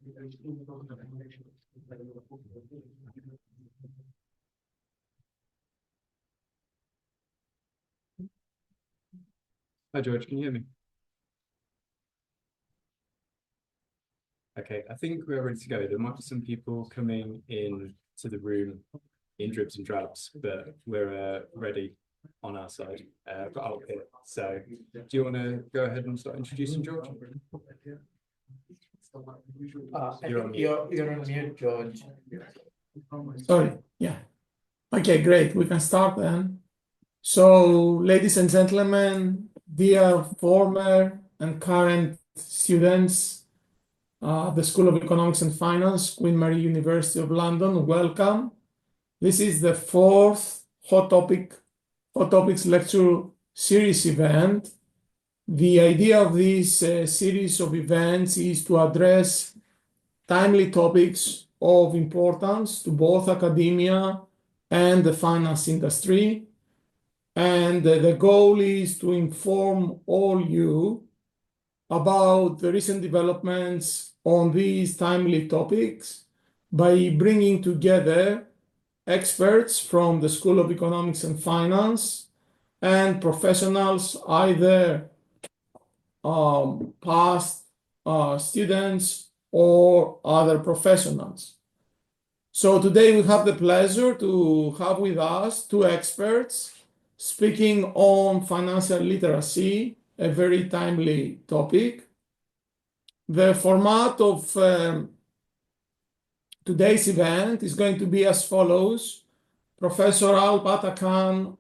Hi, George, can you hear me? Okay, I think we're ready to go. There might be some people coming in to the room in dribs and drabs, but we're ready on our side. But I'll hit. So, do you want to go ahead and start introducing George? You're on mute, George. Sorry, yeah. Okay, great. We can start then. So, ladies and gentlemen, dear former and current students, the School of Economics and Finance, Queen Mary University of London, welcome. This is the fourth Hot Topics lecture series event. The idea of this series of events is to address timely topics of importance to both academia and the finance industry. And the goal is to inform all you about the recent developments on these timely topics by bringing together experts from the School of Economics and Finance and professionals, either past students or other professionals. So today we have the pleasure to have with us two experts speaking on financial literacy, a very timely topic. The format of today's event is going to be as follows. Professor Alp Atakan,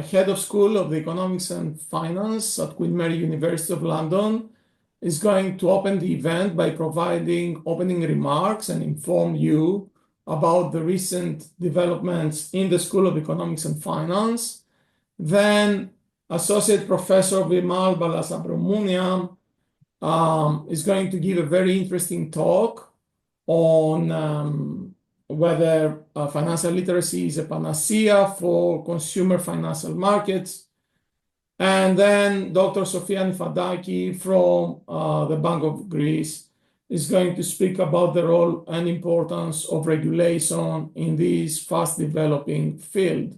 Head of School of the Economics and Finance at Queen Mary University of London, is going to open the event by providing opening remarks and inform you about the recent developments in the School of Economics and Finance. Then Associate Professor Vimal Balasubramaniam is going to give a very interesting talk on whether financial literacy is a panacea for consumer financial markets. And then Dr. Sofia Anyfantaki from the Bank of Greece is going to speak about the role and importance of regulation in this fast developing field.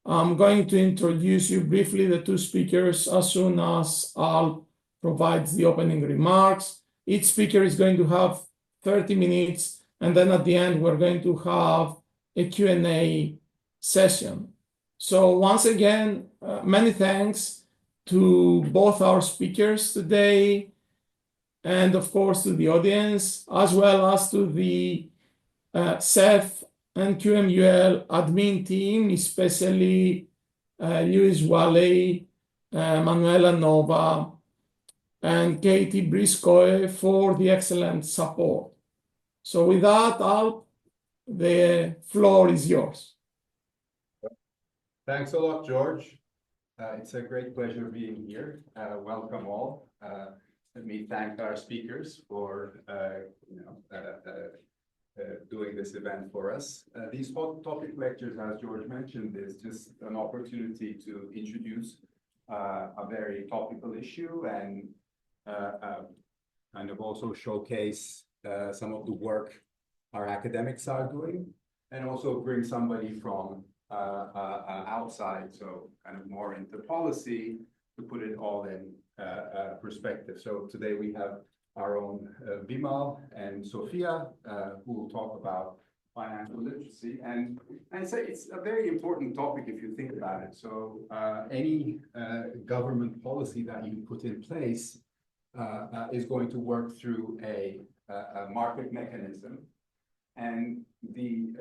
I'm going to introduce you briefly the two speakers as soon as Al provides the opening remarks. Each speaker is going to have 30 minutes, and then at the end, we're going to have a Q&A session. So once again, many thanks to both our speakers today, and of course to the audience, as well as to the CEF and QMUL admin team, especially Luis Wally, Manuela Nova, and Katie Briscoe for the excellent support. So with that, Alp, the floor is yours. Thanks a lot, George. It's a great pleasure being here. Welcome all. Let me thank our speakers for doing this event for us. These hot topic lectures, as George mentioned, is just an opportunity to introduce a very topical issue and kind of also showcase some of the work our academics are doing, and also bring somebody from outside, so kind of more into policy, to put it all in perspective. So today we have our own Vimal and Sofia, who will talk about financial literacy. And I'd say it's a very important topic if you think about it. So any government policy that you put in place is going to work through a market mechanism. And the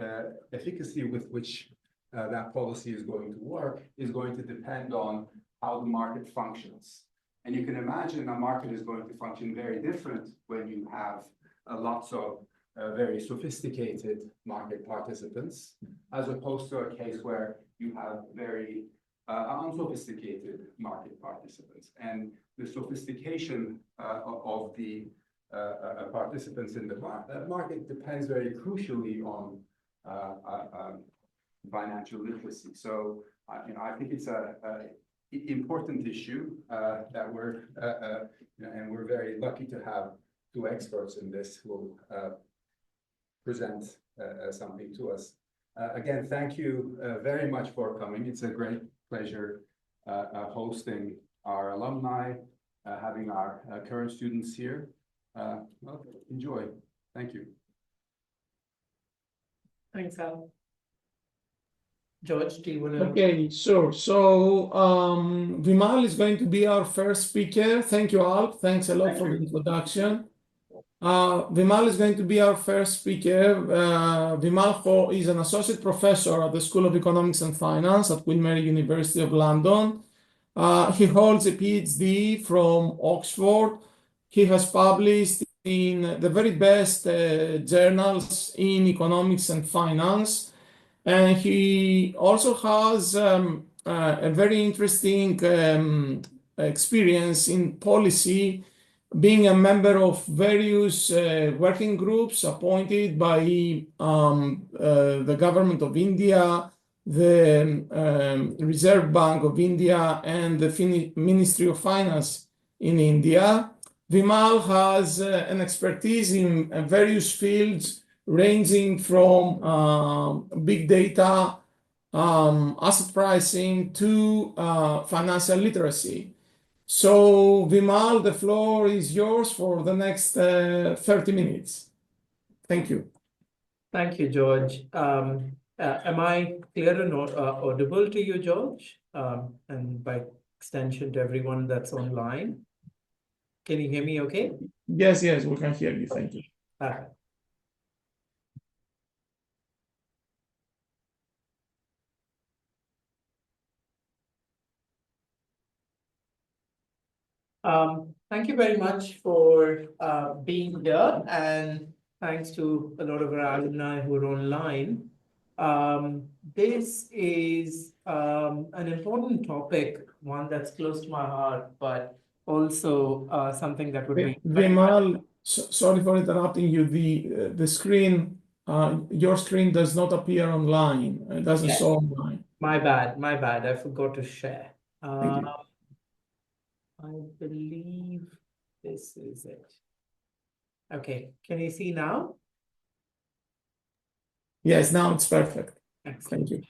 efficacy with which that policy is going to work is going to depend on how the market functions. And you can imagine a market is going to function very different when you have lots of very sophisticated market participants, as opposed to a case where you have very unsophisticated market participants. And the sophistication of the participants in the market depends very crucially on financial literacy. So, I think it's an important issue that we're, and we're very lucky to have two experts in this who will present something to us. Again, thank you very much for coming. It's a great pleasure hosting our alumni, having our current students here. Well, enjoy. Thank you. Thanks, Al. George, do you want to? Okay, sure. So Vimal is going to be our first speaker. Thank you, Alp. Thanks a lot for the introduction. Vimal is going to be our first speaker. Vimal is an associate professor at the School of Economics and Finance at Queen Mary University of London. He holds a PhD from Oxford. He has published in the very best journals in economics and finance. And he also has a very interesting experience in policy, being a member of various working groups appointed by the government of India, the Reserve Bank of India, and the Ministry of Finance in India. Vimal has an expertise in various fields, ranging from big data, asset pricing, to financial literacy. So, Vimal, the floor is yours for the next 30 minutes. Thank you. Thank you, George. Am I clear and audible to you, George? And by extension to everyone that's online? Can you hear me okay? Yes, we can hear you. Thank you. Thank you very much for being here, and thanks to a lot of our alumni who are online. This is an important topic, one that's close to my heart, but also something that would be... Vimal, sorry for interrupting you. The screen, your screen does not appear online. It doesn't show online. My bad. I forgot to share. Thank you. I believe this is it. Okay, can you see now? Yes, now it's perfect. Excellent. Thank you.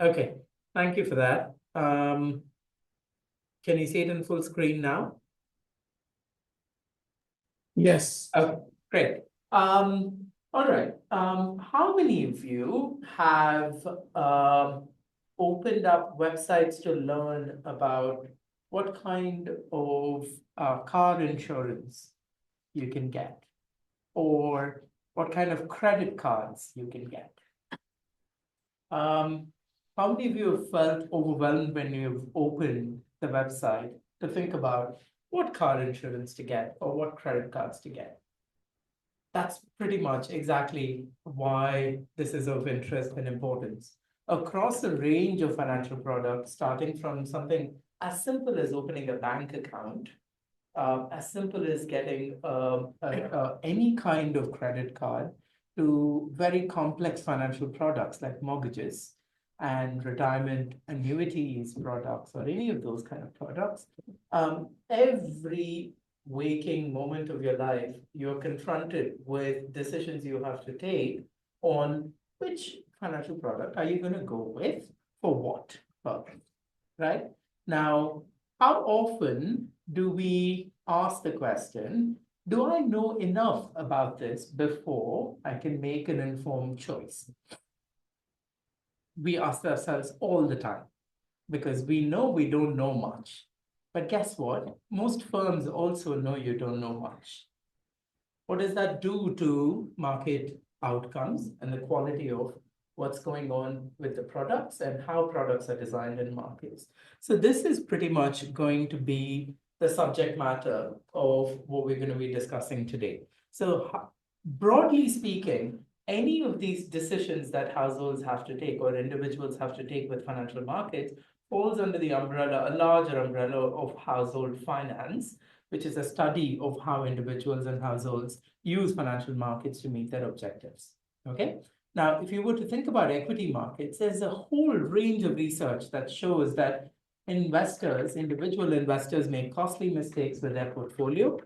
Okay, thank you for that. Can you see it in full screen now? Yes. Okay, great. All right. How many of you have opened up websites to learn about what kind of car insurance you can get, or what kind of credit cards you can get? How many of you have felt overwhelmed when you've opened the website to think about what car insurance to get or what credit cards to get? That's pretty much exactly why this is of interest and importance. Across a range of financial products, starting from something as simple as opening a bank account, as simple as getting any kind of credit card, to very complex financial products like mortgages and retirement annuities products, or any of those kind of products. Every waking moment of your life, you're confronted with decisions you have to take on which financial product are you going to go with for what purpose, right? Now, how often do we ask the question, do I know enough about this before I can make an informed choice? We ask ourselves all the time, because we know we don't know much. But guess what? Most firms also know you don't know much. What does that do to market outcomes and the quality of what's going on with the products and how products are designed in markets? So this is pretty much going to be the subject matter of what we're going to be discussing today. So broadly speaking, any of these decisions that households have to take or individuals have to take with financial markets falls under the umbrella, a larger umbrella of household finance, which is a study of how individuals and households use financial markets to meet their objectives. Okay. Now, if you were to think about equity markets, there's a whole range of research that shows that investors, individual investors, make costly mistakes with their portfolio,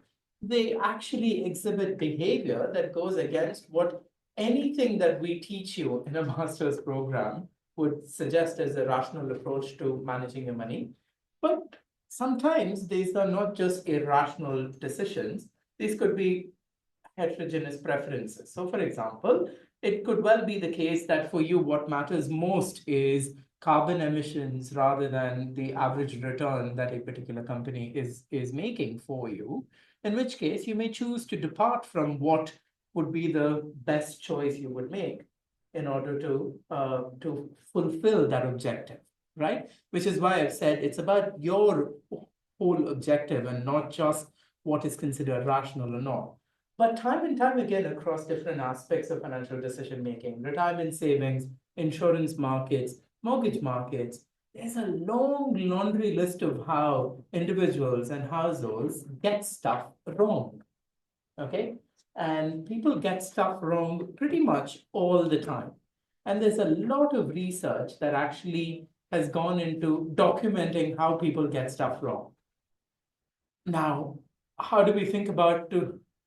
they actually exhibit behavior that goes against what anything that we teach you in a master's program would suggest as a rational approach to managing your money. But sometimes these are not just irrational decisions. These could be heterogeneous preferences. So for example, it could well be the case that for you, what matters most is carbon emissions rather than the average return that a particular company is making for you, in which case you may choose to depart from what would be the best choice you would make in order to fulfill that objective, right? Which is why I've said it's about your whole objective and not just what is considered rational or not. But time and time again, across different aspects of financial decision making, retirement savings, insurance markets, mortgage markets, there's a long laundry list of how individuals and households get stuff wrong. Okay? And people get stuff wrong pretty much all the time. And there's a lot of research that actually has gone into documenting how people get stuff wrong. Now, how do we think about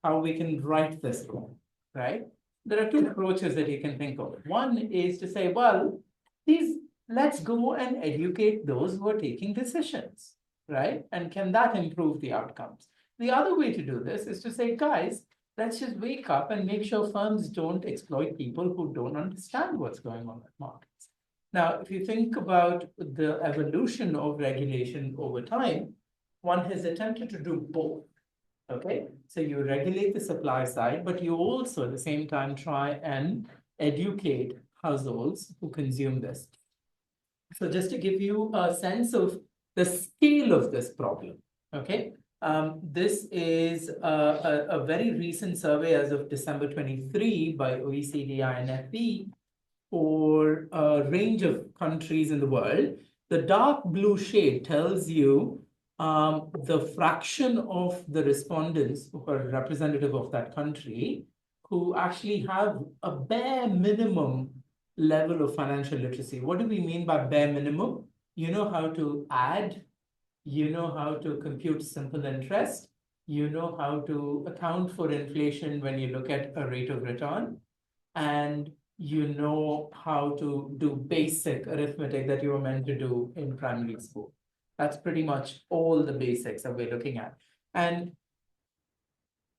how we can right this wrong, right? There are two approaches that you can think of. One is to say, well, let's go and educate those who are taking decisions, right? And can that improve the outcomes? The other way to do this is to say, guys, let's just wake up and make sure firms don't exploit people who don't understand what's going on in markets. Now, if you think about the evolution of regulation over time, one has attempted to do both. Okay, so you regulate the supply side, but you also at the same time try and educate households who consume this. So just to give you a sense of the scale of this problem, okay, this is a very recent survey as of December 23 by OECD INFP for a range of countries in the world. The dark blue shade tells you the fraction of the respondents who are representative of that country who actually have a bare minimum level of financial literacy. What do we mean by bare minimum? You know how to add, you know how to compute simple interest, you know how to account for inflation when you look at a rate of return, and you know how to do basic arithmetic that you were meant to do in primary school. That's pretty much all the basics that we're looking at. And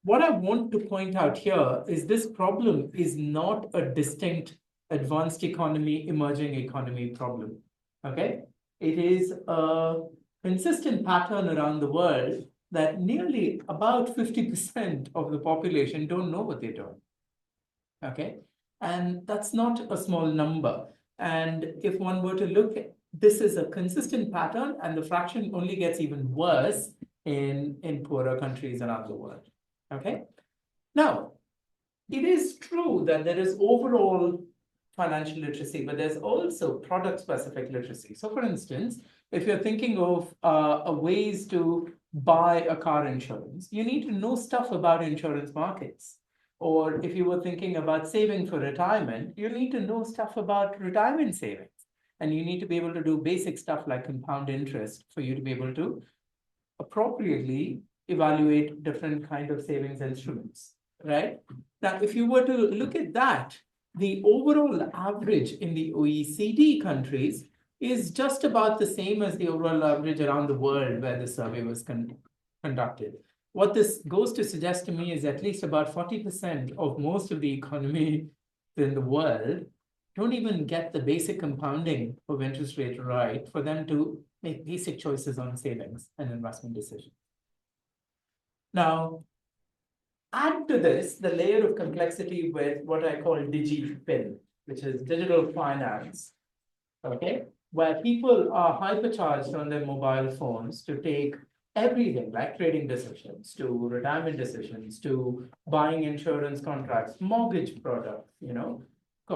what I want to point out here is this problem is not a distinct advanced economy, emerging economy problem, okay? It is a consistent pattern around the world that nearly about 50% of the population don't know what they're doing, okay? And that's not a small number. And if one were to look at this is a consistent pattern, and the fraction only gets even worse in poorer countries around the world. Okay. Now, it is true that there is overall financial literacy, but there's also product-specific literacy. So, for instance, if you're thinking of ways to buy a car insurance, you need to know stuff about insurance markets. Or if you were thinking about saving for retirement, you need to know stuff about retirement savings. And you need to be able to do basic stuff like compound interest for you to be able to appropriately evaluate different kind of savings instruments, right? Now, if you were to look at that, the overall average in the OECD countries is just about the same as the overall average around the world where the survey was conducted. What this goes to suggest to me is at least about 40% of most of the economy in the world don't even get the basic compounding of interest rate right for them to make basic choices on savings and investment decisions. Now, add to this the layer of complexity with what I call DigiFin, which is digital finance, okay, where people are hypercharged on their mobile phones to take everything like trading decisions to retirement decisions to buying insurance contracts, mortgage products, you know,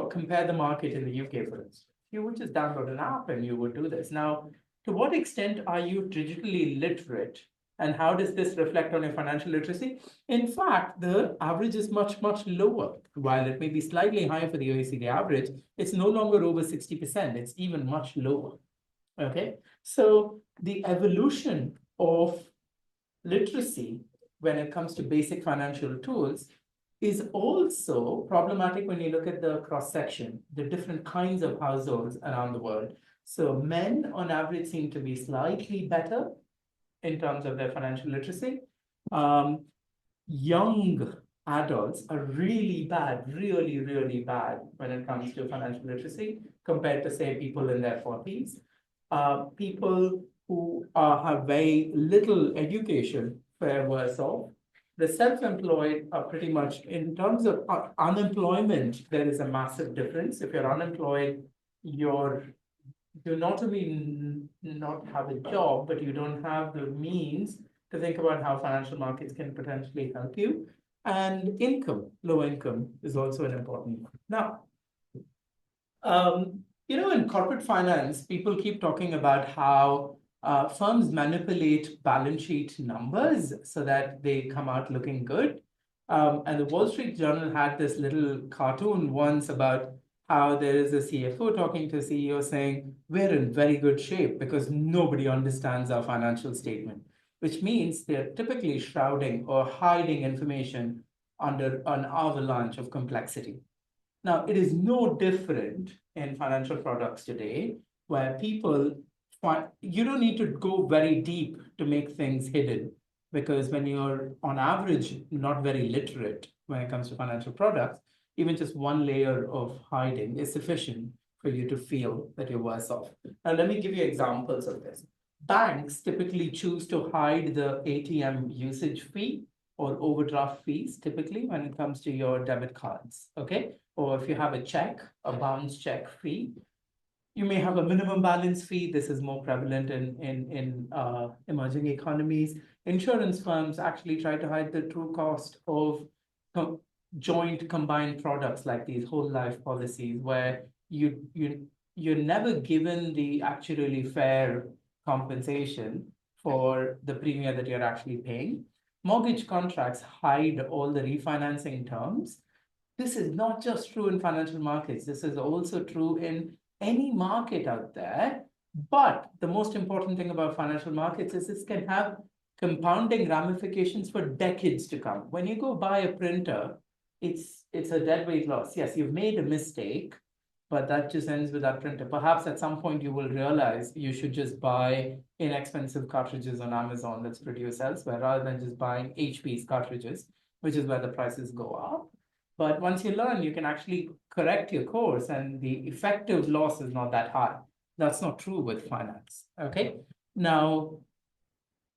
compare the market in the UK, for instance. You would just download an app and you would do this. Now, to what extent are you digitally literate? And how does this reflect on your financial literacy? In fact, the average is much, much lower. While it may be slightly higher for the OECD average, it's no longer over 60%. It's even much lower. Okay, so the evolution of literacy when it comes to basic financial tools is also problematic when you look at the cross-section, the different kinds of households around the world. So men on average seem to be slightly better in terms of their financial literacy. Young adults are really bad, really, really bad when it comes to financial literacy compared to, say, people in their 40s. People who have very little education fare worse off. The self-employed are pretty much, in terms of unemployment, there is a massive difference. If you're unemployed, you not only not have a job, but you don't have the means to think about how financial markets can potentially help you. And income, low income, is also an important one. Now, in corporate finance, people keep talking about how firms manipulate balance sheet numbers so that they come out looking good. And the Wall Street Journal had this little cartoon once about how there is a CFO talking to a CEO saying, we're in very good shape because nobody understands our financial statement, which means they're typically shrouding or hiding information under an avalanche of complexity. Now, it is no different in financial products today, where people find you don't need to go very deep to make things hidden, because when you're on average not very literate when it comes to financial products, even just one layer of hiding is sufficient for you to feel that you're worse off. Now, let me give you examples of this. Banks typically choose to hide the ATM usage fee or overdraft fees, typically when it comes to your debit cards, okay? Or if you have a check, a bounce check fee, you may have a minimum balance fee. This is more prevalent in emerging economies. Insurance firms actually try to hide the true cost of joint combined products like these whole life policies, where you're never given the actually fair compensation for the premium that you're actually paying. Mortgage contracts hide all the refinancing terms. This is not just true in financial markets. This is also true in any market out there. But the most important thing about financial markets is this can have compounding ramifications for decades to come. When you go buy a printer, it's a deadweight loss. Yes, you've made a mistake, but that just ends with that printer. Perhaps at some point you will realize you should just buy inexpensive cartridges on Amazon that's produced elsewhere, rather than just buying HP's cartridges, which is where the prices go up. But once you learn, you can actually correct your course and the effective loss is not that high. That's not true with finance, okay? Now,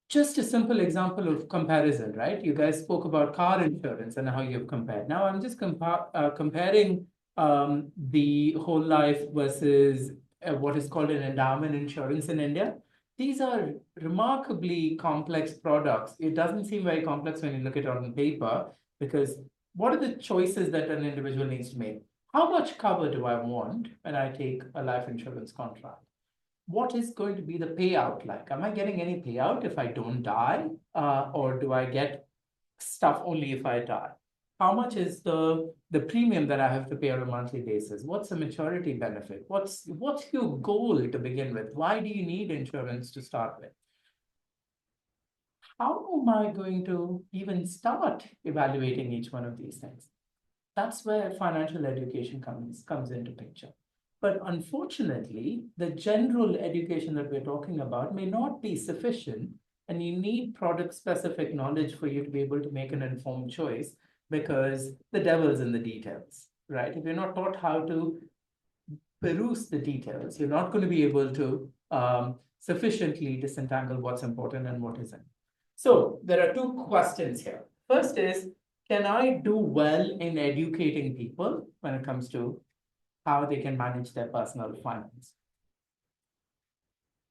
just a simple example of comparison, right? You guys spoke about car insurance and how you've compared. Now I'm just comparing the whole life versus what is called an endowment insurance in India. These are remarkably complex products. It doesn't seem very complex when you look at it on paper, because what are the choices that an individual needs to make? How much cover do I want when I take a life insurance contract? What is going to be the payout like? Am I getting any payout if I don't die? Or do I get stuff only if I die? How much is the premium that I have to pay on a monthly basis? What's the maturity benefit? What's your goal to begin with? Why do you need insurance to start with? How am I going to even start evaluating each one of these things? That's where financial education comes into picture. But unfortunately, the general education that we're talking about may not be sufficient, and you need product-specific knowledge for you to be able to make an informed choice, because the devil's in the details, right? If you're not taught how to peruse the details, you're not going to be able to sufficiently disentangle what's important and what isn't. So there are two questions here. First is, can I do well in educating people when it comes to how they can manage their personal finance?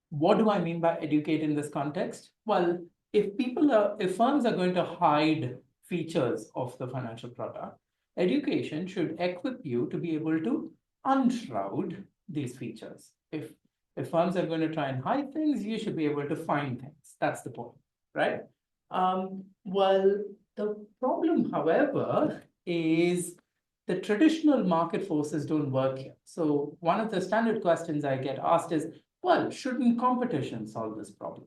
What do I mean by educate in this context? Well, if firms are going to hide features of the financial product, education should equip you to be able to unshroud these features. If firms are going to try and hide things, you should be able to find things. That's the point, right? Well, the problem, however, is the traditional market forces don't work here. So one of the standard questions I get asked is, well, shouldn't competition solve this problem,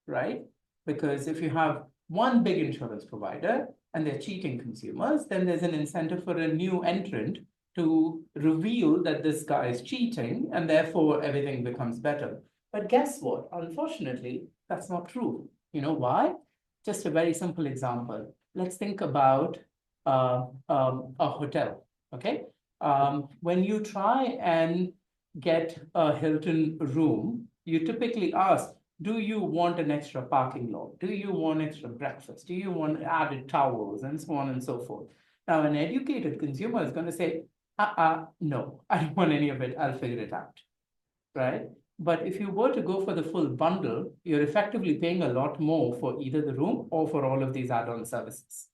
right? Because if you have one big insurance provider and they're cheating consumers, then there's an incentive for a new entrant to reveal that this guy is cheating and therefore everything becomes better. But guess what? Unfortunately, that's not true. You know why? Just a very simple example. Let's think about a hotel, okay? When you try and get a Hilton room, you typically ask, do you want an extra parking lot? Do you want extra breakfast? Do you want added towels and so on and so forth? Now, an educated consumer is going to say, no, I don't want any of it. I'll figure it out, right? But if you were to go for the full bundle, you're effectively paying a lot more for either the room or for all of these add-on services,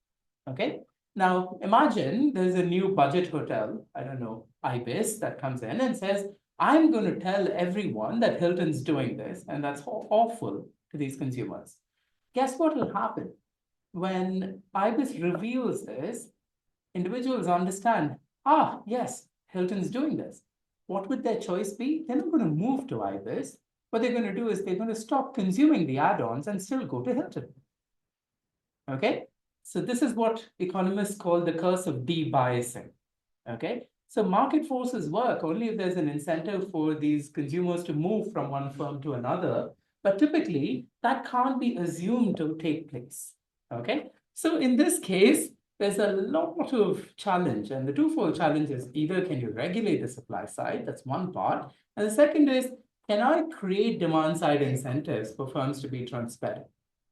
okay? Now, imagine there's a new budget hotel, I don't know, Ibis, that comes in and says, I'm going to tell everyone that Hilton's doing this, and that's awful to these consumers. Guess what will happen? When Ibis reveals this, individuals understand, yes, Hilton's doing this. What would their choice be? They're not going to move to Ibis. What they're going to do is they're going to stop consuming the add-ons and still go to Hilton. Okay? So this is what economists call the curse of de-biasing. Okay? So market forces work only if there's an incentive for these consumers to move from one firm to another. But typically, that can't be assumed to take place. Okay? So in this case, there's a lot of challenge. And the twofold challenge is either can you regulate the supply side? That's one part. And the second is, can I create demand side incentives for firms to be transparent?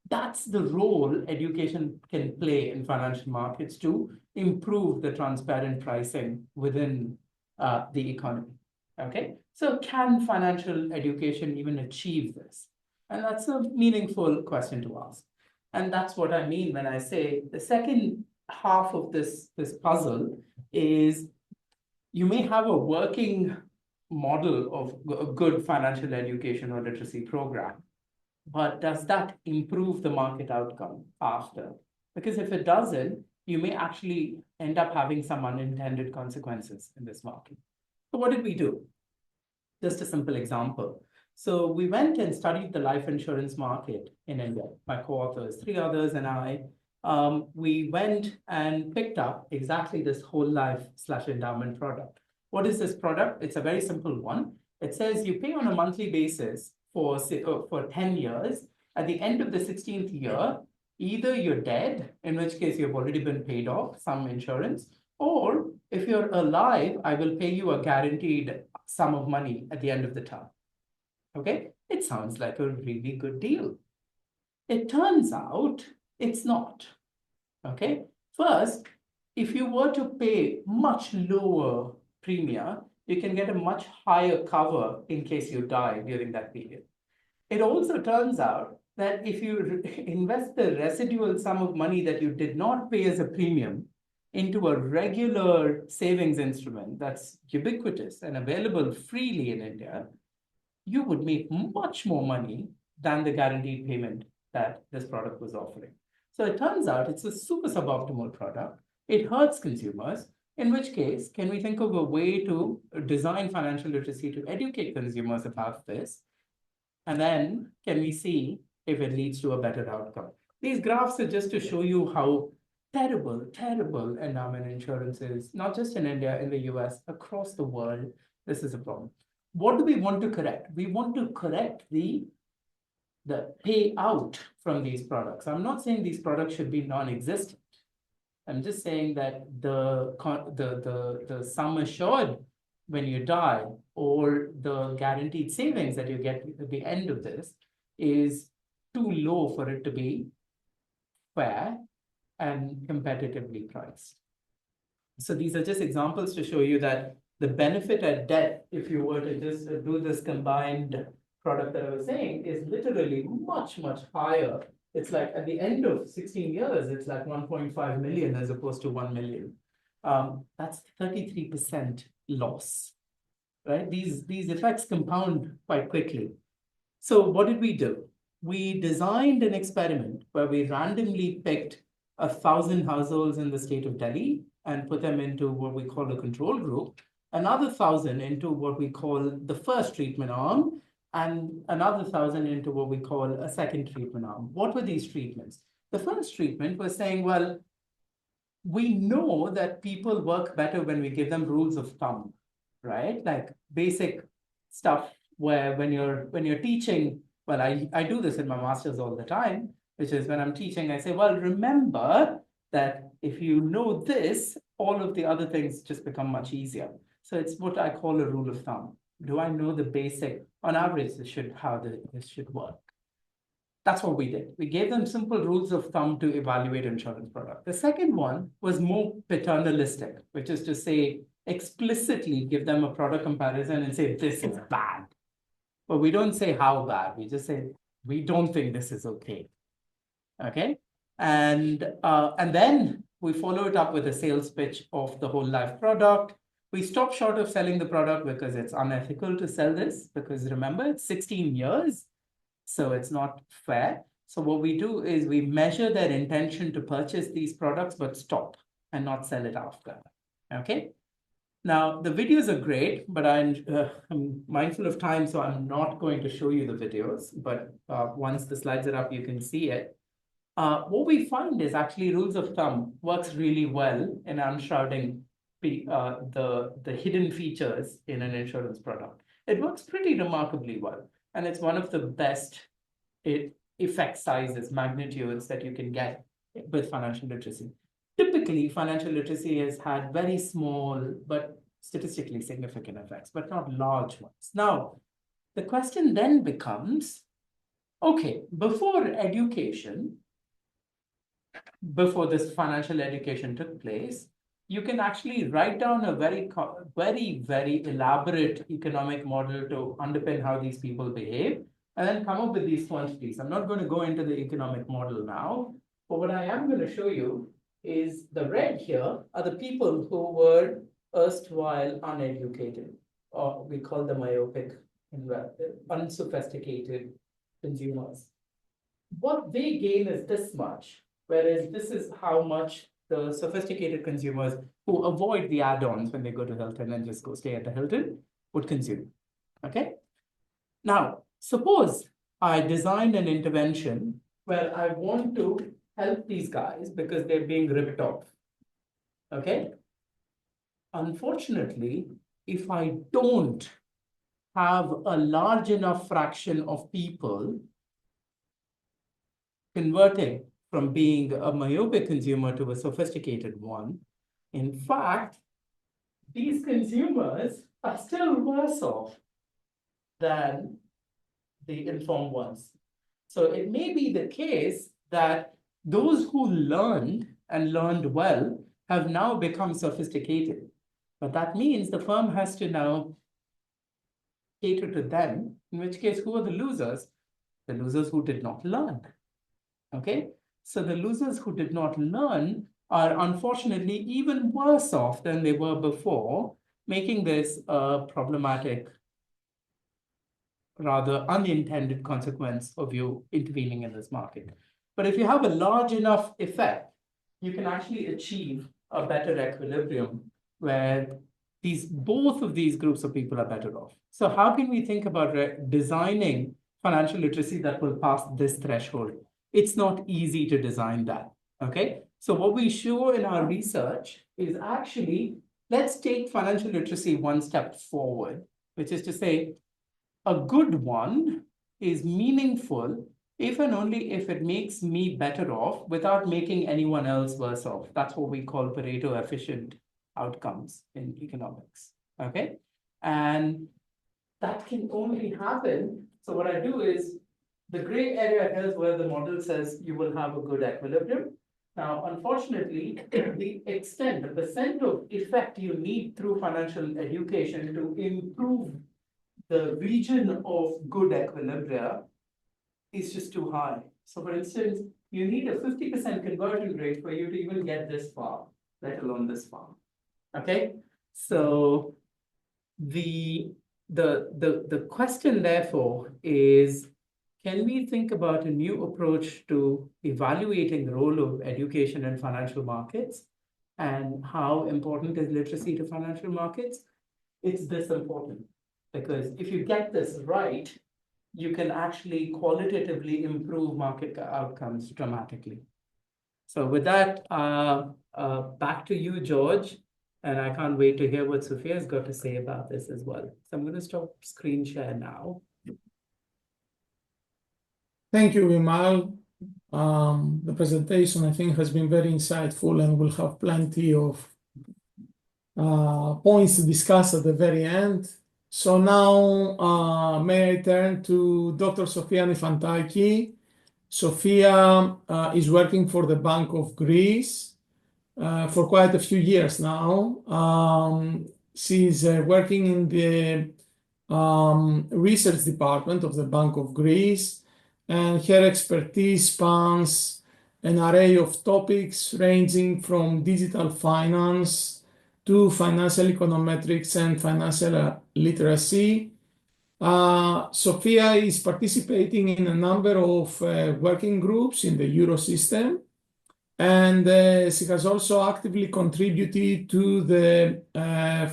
That's the role education can play in financial markets to improve the transparent pricing within the economy. Okay, so can financial education even achieve this? And that's a meaningful question to ask. And that's what I mean when I say the second half of this puzzle is you may have a working model of a good financial education or literacy program. But does that improve the market outcome after? Because if it doesn't, you may actually end up having some unintended consequences in this market. So what did we do? Just a simple example. So we went and studied the life insurance market in India. My co-authors, 3 others and I, we went and picked up exactly this whole life/endowment product. What is this product? It's a very simple one. It says you pay on a monthly basis for 10 years. At the end of the 16th year, either you're dead, in which case you've already been paid off some insurance, or if you're alive, I will pay you a guaranteed sum of money at the end of the term. Okay, it sounds like a really good deal. It turns out it's not. Okay, first, if you were to pay much lower premium, you can get a much higher cover in case you die during that period. It also turns out that if you invest the residual sum of money that you did not pay as a premium into a regular savings instrument that's ubiquitous and available freely in India, you would make much more money than the guaranteed payment that this product was offering. So it turns out it's a super suboptimal product. It hurts consumers. In which case, can we think of a way to design financial literacy to educate consumers about this? And then can we see if it leads to a better outcome? These graphs are just to show you how terrible, terrible endowment insurance is, not just in India, in the US, across the world. This is a problem. What do we want to correct? We want to correct the payout from these products. I'm not saying these products should be non-existent. I'm just saying that the sum assured when you die or the guaranteed savings that you get at the end of this is too low for it to be fair and competitively priced. So these are just examples to show you that the benefit at death, if you were to just do this combined product that I was saying, is literally much, much higher. It's like at the end of 16 years, it's like 1.5 million as opposed to 1 million. That's 33% loss, right? These effects compound quite quickly. So what did we do? We designed an experiment where we randomly picked 1,000 households in the state of Delhi and put them into what we call a control group, another 1,000 into what we call the first treatment arm, and another 1,000 into what we call a second treatment arm. What were these treatments? The first treatment was saying, well, we know that people work better when we give them rules of thumb, right? Like basic stuff where when you're teaching, well, I do this in my masters all the time, which is when I'm teaching, I say, well, remember that if you know this, all of the other things just become much easier. So it's what I call a rule of thumb. Do I know the basic, on average, how this should work? That's what we did. We gave them simple rules of thumb to evaluate insurance product. The second one was more paternalistic, which is to say, explicitly give them a product comparison and say, this is bad. But we don't say how bad. We just say, we don't think this is okay. Okay. And then we follow it up with a sales pitch of the whole life product. We stop short of selling the product because it's unethical to sell this, because remember, it's 16 years. So it's not fair. So what we do is we measure their intention to purchase these products, but stop and not sell it after. Okay. Now, the videos are great, but I'm mindful of time, so I'm not going to show you the videos. But once the slides are up, you can see it. What we find is actually rules of thumb works really well in unshrouding the hidden features in an insurance product. It works pretty remarkably well. And it's one of the best effect sizes, magnitudes that you can get with financial literacy. Typically, financial literacy has had very small but statistically significant effects, but not large ones. Now, the question then becomes, okay, before this financial education took place, you can actually write down a very, very elaborate economic model to underpin how these people behave, and then come up with these quantities. I'm not going to go into the economic model now, but what I am going to show you is the red here are the people who were erstwhile uneducated, or we call them myopic, unsophisticated consumers. What they gain is this much, whereas this is how much the sophisticated consumers who avoid the add-ons when they go to Hilton and just go stay at the Hilton would consume. Okay. Now, suppose I designed an intervention where I want to help these guys because they're being ripped off. Okay. Unfortunately, if I don't have a large enough fraction of people converting from being a myopic consumer to a sophisticated one, in fact, these consumers are still worse off than the informed ones. So it may be the case that those who learned and learned well have now become sophisticated. But that means the firm has to now cater to them, in which case, who are the losers? The losers who did not learn. Okay. So the losers who did not learn are unfortunately even worse off than they were before, making this a problematic, rather unintended consequence of you intervening in this market. But if you have a large enough effect, you can actually achieve a better equilibrium where both of these groups of people are better off. So how can we think about designing financial literacy that will pass this threshold? It's not easy to design that, okay? So what we show in our research is actually, let's take financial literacy one step forward, which is to say, a good one is meaningful if and only if it makes me better off without making anyone else worse off. That's what we call Pareto efficient outcomes in economics, okay? And that can only happen. So what I do is, the gray area here is where the model says you will have a good equilibrium. Now, unfortunately, the extent, the percent of effect you need through financial education to improve the region of good equilibria is just too high. So for instance, you need a 50% conversion rate for you to even get this far, let alone this far. Okay, so the question therefore is, can we think about a new approach to evaluating the role of education in financial markets and how important is literacy to financial markets? It's this important, because if you get this right, you can actually qualitatively improve market outcomes dramatically. So with that, back to you, George. And I can't wait to hear what Sophia's got to say about this as well. So I'm going to stop screen share now. Thank you, Vimal. The presentation, I think, has been very insightful, and we'll have plenty of points to discuss at the very end. So now, may I turn to Dr. Sofia Anyfantaki. Sofia is working for the Bank of Greece for quite a few years now. She's working in the research department of the Bank of Greece, and her expertise spans an array of topics ranging from digital finance to financial econometrics and financial literacy. Sofia is participating in a number of working groups in the Eurosystem, and she has also actively contributed to the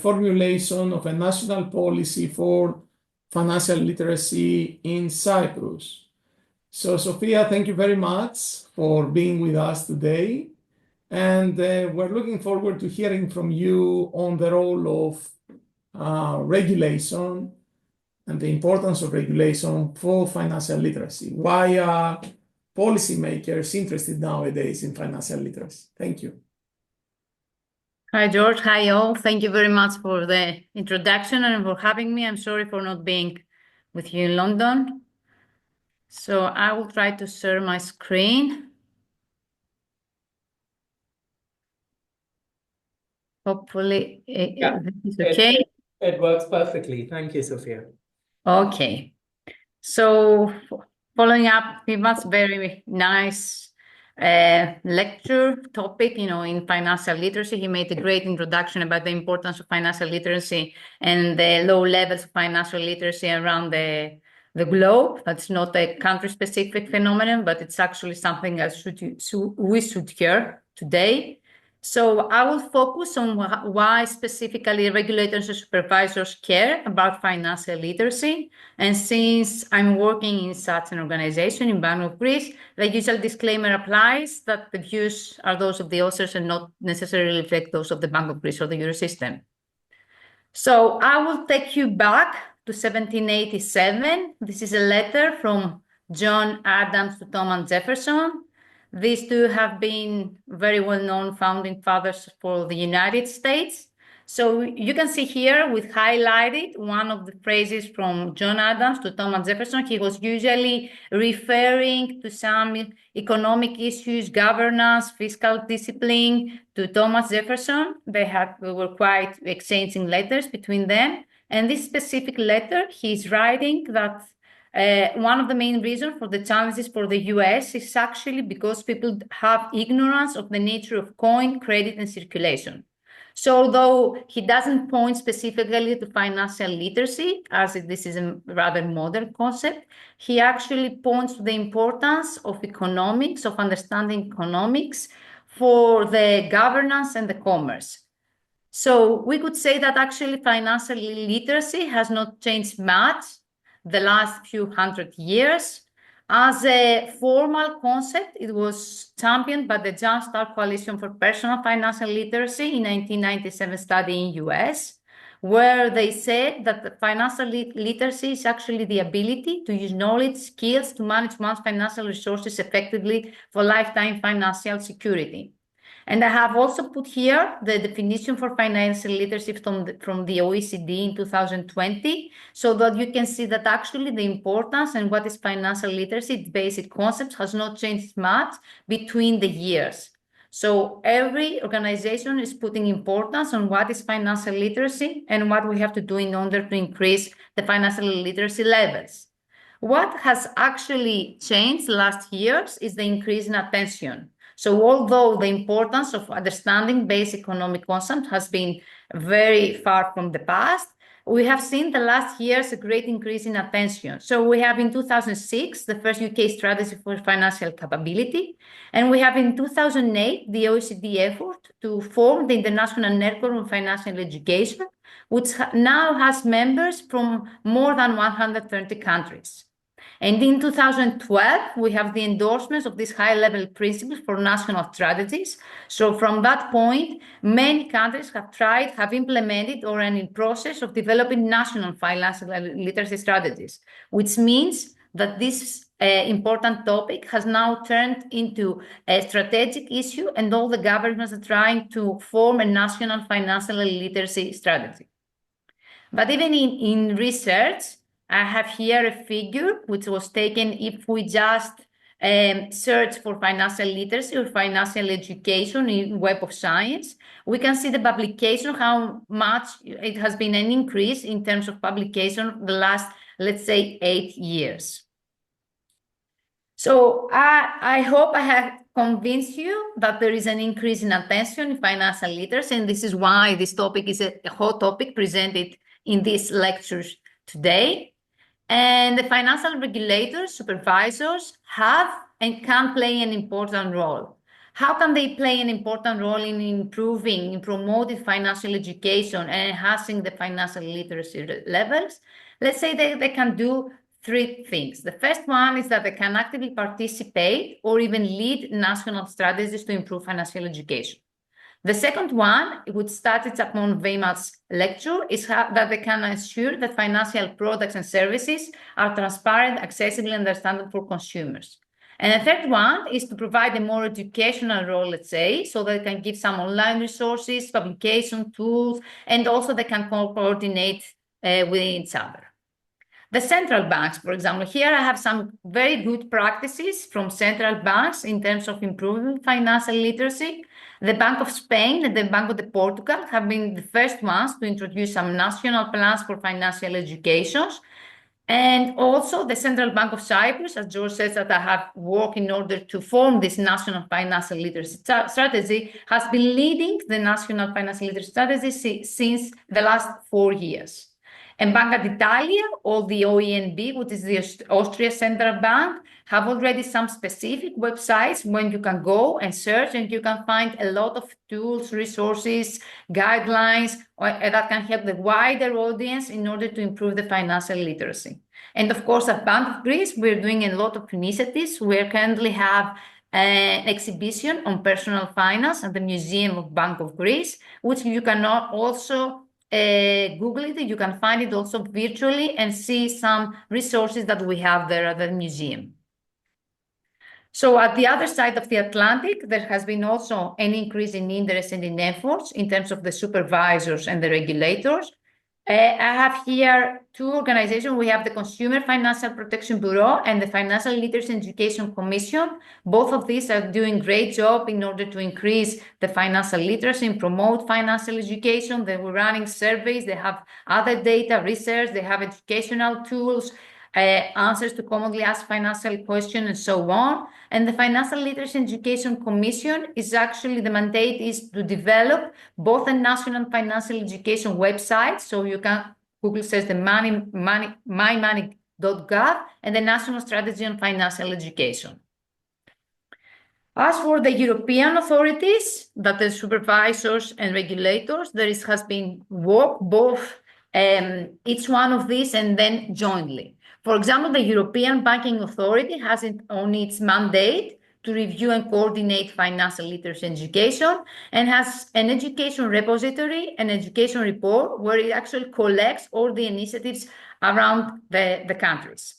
formulation of a national policy for financial literacy in Cyprus. So, Sofia, thank you very much for being with us today. And we're looking forward to hearing from you on the role of regulation and the importance of regulation for financial literacy. Why are policymakers interested nowadays in financial literacy? Thank you. Hi, George. Hi, all. Thank you very much for the introduction and for having me. I'm sorry for not being with you in London. So I will try to share my screen. Hopefully, this is okay. It works perfectly. Thank you, Sofia. Okay. So following up Vimal's very nice lecture topic, in financial literacy, he made a great introduction about the importance of financial literacy and the low levels of financial literacy around the globe. That's not a country-specific phenomenon, but it's actually something that we should hear today. So I will focus on why specifically regulators and supervisors care about financial literacy. And since I'm working in such an organization in Bank of Greece, the usual disclaimer applies that the views are those of the authors and not necessarily reflect those of the Bank of Greece or the Eurosystem. So I will take you back to 1787. This is a letter from John Adams to Thomas Jefferson. These two have been very well-known founding fathers for the United States. So you can see here we've highlighted one of the phrases from John Adams to Thomas Jefferson. He was usually referring to some economic issues, governance, fiscal discipline to Thomas Jefferson. They were quite exchanging letters between them. And this specific letter, he's writing that one of the main reasons for the challenges for the US is actually because people have ignorance of the nature of coin, credit, and circulation. So although he doesn't point specifically to financial literacy, as this is a rather modern concept, he actually points to the importance of economics, of understanding economics for the governance and the commerce. So we could say that actually financial literacy has not changed much the last few hundred years. As a formal concept, it was championed by the John Stark Coalition for Personal Financial Literacy in 1997 study in US, where they said that the financial literacy is actually the ability to use knowledge, skills to manage one's financial resources effectively for lifetime financial security. And I have also put here the definition for financial literacy from the OECD in 2020, so that you can see that actually the importance and what is financial literacy, the basic concepts, has not changed much between the years. So every organization is putting importance on what is financial literacy and what we have to do in order to increase the financial literacy levels. What has actually changed last years is the increase in attention. So although the importance of understanding basic economic concepts has been very far from the past, we have seen the last years a great increase in attention. So we have in 2006, the first UK strategy for financial capability. And we have in 2008, the OECD effort to form the International Network on Financial Education, which now has members from more than 130 countries. And in 2012, we have the endorsements of these high-level principles for national strategies. So from that point, many countries have implemented or are in process of developing national financial literacy strategies, which means that this important topic has now turned into a strategic issue, and all the governments are trying to form a national financial literacy strategy. But even in research, I have here a figure which was taken if we just search for financial literacy or financial education in Web of Science. We can see the publication, how much it has been an increase in terms of publication the last, let's say, 8 years. So I hope I have convinced you that there is an increase in attention in financial literacy, and this is why this topic is a hot topic presented in these lectures today. And the financial regulators, supervisors have and can play an important role. How can they play an important role in improving, in promoting financial education and enhancing the financial literacy levels? Let's say they can do 3 things. The first one is that they can actively participate or even lead national strategies to improve financial education. The second one, which started upon Vimal's lecture, is that they can ensure that financial products and services are transparent, accessible, and understandable for consumers. And the third one is to provide a more educational role, let's say, so they can give some online resources, publication tools, and also they can coordinate with each other. The central banks, for example, here I have some very good practices from central banks in terms of improving financial literacy. The Bank of Spain and the Banco de Portugal have been the first ones to introduce some national plans for financial education. And also the Central Bank of Cyprus, as George says, that I have worked in order to form this national financial literacy strategy, has been leading the national financial literacy strategy since the last 4 years. And Banca d'Italia, or the OENB, which is the Austria Central Bank, have already some specific websites when you can go and search and you can find a lot of tools, resources, guidelines that can help the wider audience in order to improve the financial literacy. And of course, at Bank of Greece, we're doing a lot of initiatives. We currently have an exhibition on personal finance at the Museum of Bank of Greece, which you can also Google it. You can find it also virtually and see some resources that we have there at the museum. So at the other side of the Atlantic, there has been also an increase in interest and in efforts in terms of the supervisors and the regulators. I have here 2 organizations. We have the Consumer Financial Protection Bureau and the Financial Literacy Education Commission. Both of these are doing a great job in order to increase the financial literacy and promote financial education. They were running surveys. They have other data, research. They have educational tools, answers to commonly asked financial questions, and so on. And the Financial Literacy Education Commission is actually, the mandate is to develop both a national financial education website, so you can Google says the mymoney.gov, and the National Strategy on Financial Education. As for the European authorities, that the supervisors and regulators, has been work both each one of these and then jointly. For example, the European Banking Authority has it on its mandate to review and coordinate financial literacy education, and has an education repository, an education report, where it actually collects all the initiatives around the countries.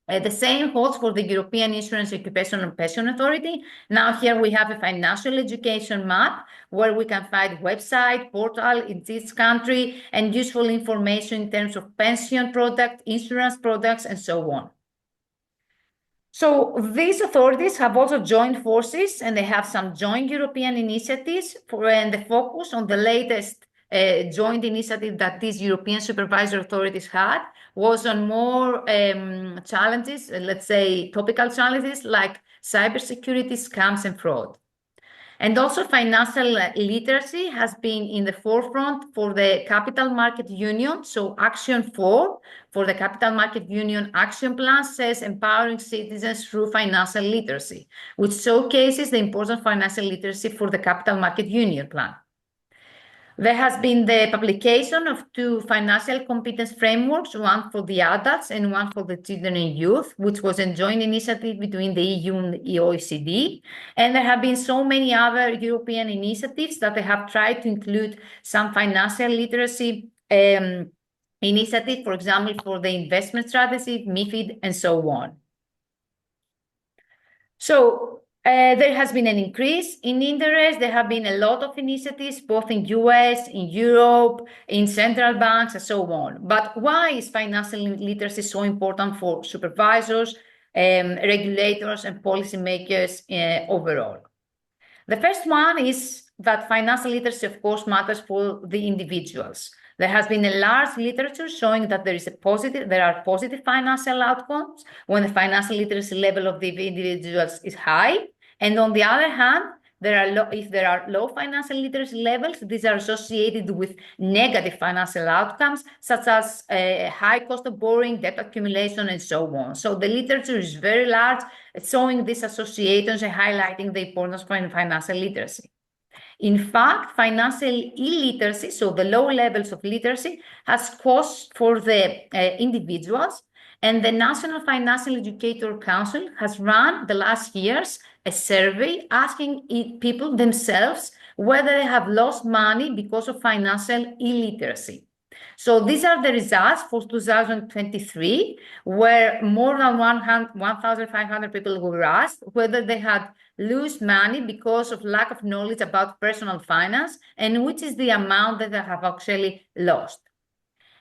The same holds for the European Insurance, Occupation and Pension Authority. Now here we have a financial education map where we can find website, portal in this country, and useful information in terms of pension product, insurance products, and so on. So these authorities have also joined forces, and they have some joint European initiatives, and the focus on the latest joint initiative that these European supervisory authorities had was on more challenges, let's say topical challenges like cybersecurity, scams, and fraud. And also financial literacy has been in the forefront for the Capital Market Union. So Action 4 for the Capital Market Union Action Plan says empowering citizens through financial literacy, which showcases the importance of financial literacy for the Capital Market Union Plan. There has been the publication of 2 financial competence frameworks, one for the adults and one for the children and youth, which was a joint initiative between the EU and the OECD. And there have been so many other European initiatives that they have tried to include some financial literacy initiative, for example, for the investment strategy, MiFID, and so on. So there has been an increase in interest. There have been a lot of initiatives, both in US, in Europe, in central banks, and so on. But why is financial literacy so important for supervisors, regulators, and policymakers overall? The first one is that financial literacy, of course, matters for the individuals. There has been a large literature showing that there are positive financial outcomes when the financial literacy level of the individuals is high. And on the other hand, if there are low financial literacy levels, these are associated with negative financial outcomes, such as high cost of borrowing, debt accumulation, and so on. So the literature is very large, showing these associations and highlighting the importance of financial literacy. In fact, financial illiteracy, so the low levels of literacy, has costs for the individuals, and the National Financial Educator Council has run the last years a survey asking people themselves whether they have lost money because of financial illiteracy. So these are the results for 2023, where more than 1,500 people were asked whether they had lost money because of lack of knowledge about personal finance and which is the amount that they have actually lost.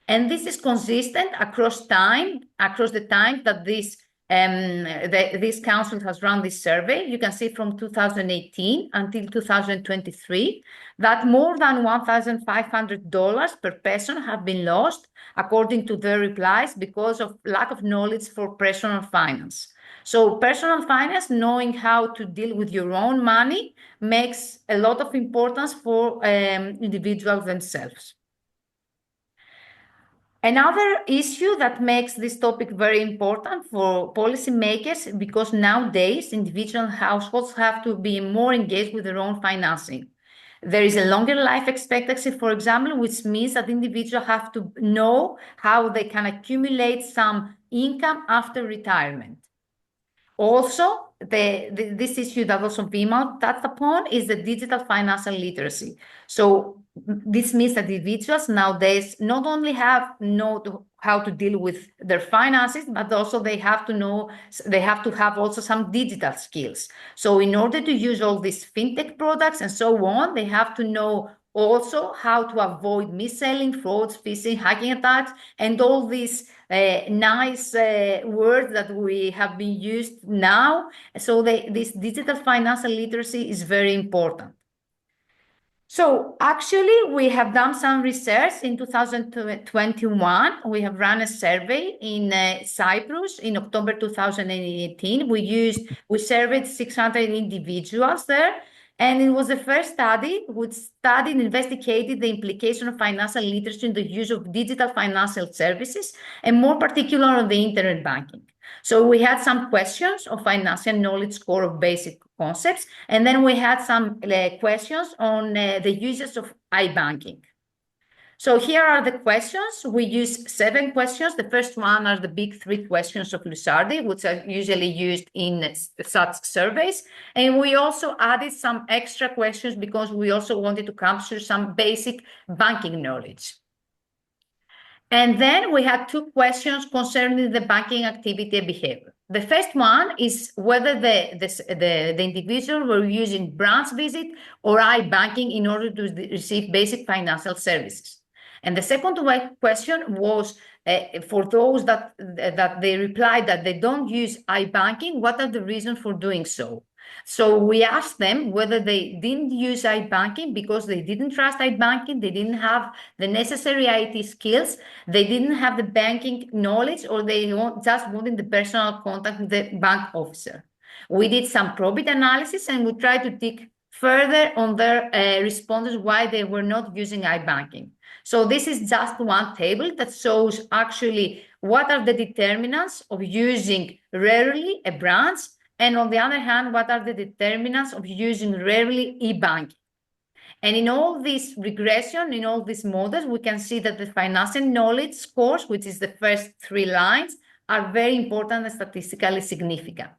And this is consistent across the time that this council has run this survey. You can see from 2018 until 2023 that more than $1,500 per person have been lost, according to their replies, because of lack of knowledge for personal finance. So personal finance, knowing how to deal with your own money, makes a lot of importance for individuals themselves. Another issue that makes this topic very important for policymakers, because nowadays individual households have to be more engaged with their own financing. There is a longer life expectancy, for example, which means that individuals have to know how they can accumulate some income after retirement. Also, this issue that also Vimal touched upon is the digital financial literacy. So this means that individuals nowadays not only know how to deal with their finances, but also they have to have also some digital skills. So in order to use all these fintech products and so on, they have to know also how to avoid mis-selling, frauds, phishing, hacking attacks, and all these nice words that we have been used now. So this digital financial literacy is very important. So actually, we have done some research in 2021. We have run a survey in Cyprus in October 2018. We surveyed 600 individuals there. And it was the first study which investigated the implication of financial literacy in the use of digital financial services, and more particular on the internet banking. So we had some questions of financial knowledge score of basic concepts, and then we had some questions on the uses of iBanking. So here are the questions. We use 7 questions. The first one are the big 3 questions of Lusardi, which are usually used in such surveys. And we also added some extra questions because we also wanted to capture some basic banking knowledge. And then we had 2 questions concerning the banking activity and behavior. The first one is whether the individual were using branch visit or iBanking in order to receive basic financial services. And the second question was for those that they replied that they don't use iBanking, what are the reasons for doing so? So we asked them whether they didn't use iBanking because they didn't trust iBanking, they didn't have the necessary IT skills, they didn't have the banking knowledge, or they just wanted the personal contact with the bank officer. We did some probit analysis and we tried to dig further on their responses why they were not using iBanking. So this is just one table that shows actually what are the determinants of using rarely a branch, and on the other hand, what are the determinants of using rarely e-banking. And in all this regression, in all these models, we can see that the financial knowledge scores, which is the first 3 lines, are very important and statistically significant.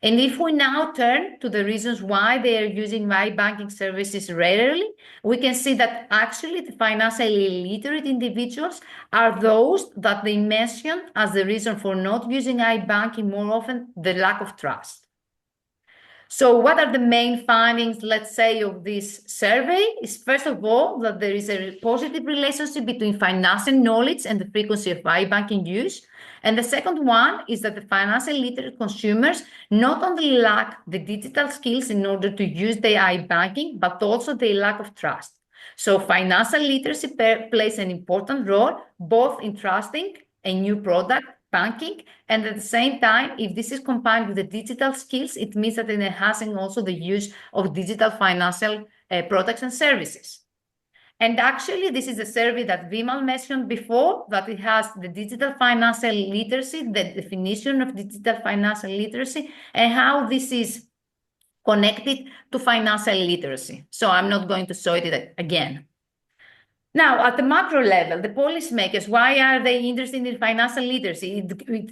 And if we now turn to the reasons why they are using iBanking services rarely, we can see that actually the financially illiterate individuals are those that they mention as the reason for not using iBanking more often, the lack of trust. So what are the main findings, let's say, of this survey? Is first of all, that there is a positive relationship between financial knowledge and the frequency of iBanking use. And the second one is that the financially literate consumers not only lack the digital skills in order to use the iBanking, but also the lack of trust. So financial literacy plays an important role, both in trusting a new product, banking, and at the same time, if this is combined with the digital skills, it means that it enhancing also the use of digital financial products and services. And actually, this is a survey that Vimal mentioned before, that it has the digital financial literacy, the definition of digital financial literacy, and how this is connected to financial literacy. So I'm not going to show it again. Now, at the macro level, the policymakers, why are they interested in financial literacy?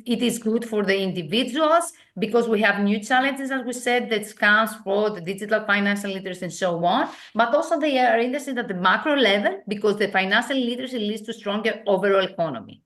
It is good for the individuals because we have new challenges, as we said, that scams, fraud, digital financial literacy, and so on. But also they are interested at the macro level because the financial literacy leads to stronger overall economy.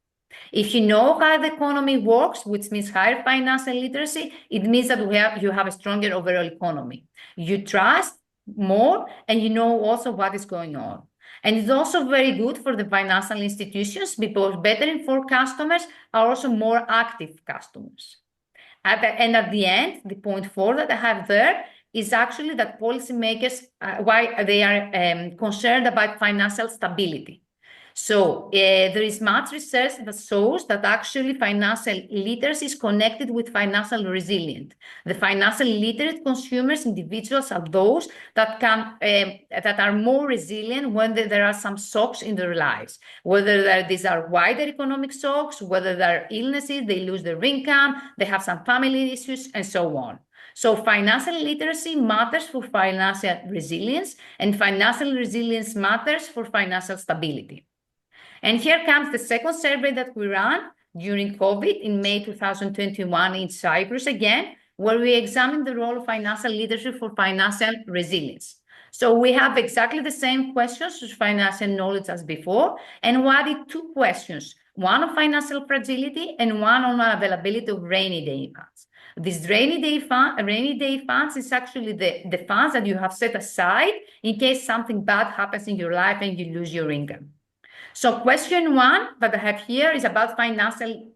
If you know how the economy works, which means higher financial literacy, it means that you have a stronger overall economy. You trust more, and you know also what is going on. And it's also very good for the financial institutions because better informed customers are also more active customers. And at the end, the point 4 that I have there is actually that policymakers, why they are concerned about financial stability. So there is much research that shows that actually financial literacy is connected with financial resilience. The financial literate consumers, individuals, are those that that are more resilient when there are some shocks in their lives, whether these are wider economic shocks, whether there are illnesses, they lose their income, they have some family issues, and so on. So financial literacy matters for financial resilience, and financial resilience matters for financial stability. And here comes the second survey that we ran during COVID in May 2021 in Cyprus again, where we examined the role of financial leadership for financial resilience. So we have exactly the same questions as financial knowledge as before, and we added 2 questions, one on financial fragility and one on availability of rainy day funds. This rainy day funds is actually the funds that you have set aside in case something bad happens in your life and you lose your income. So question 1 that I have here is about financial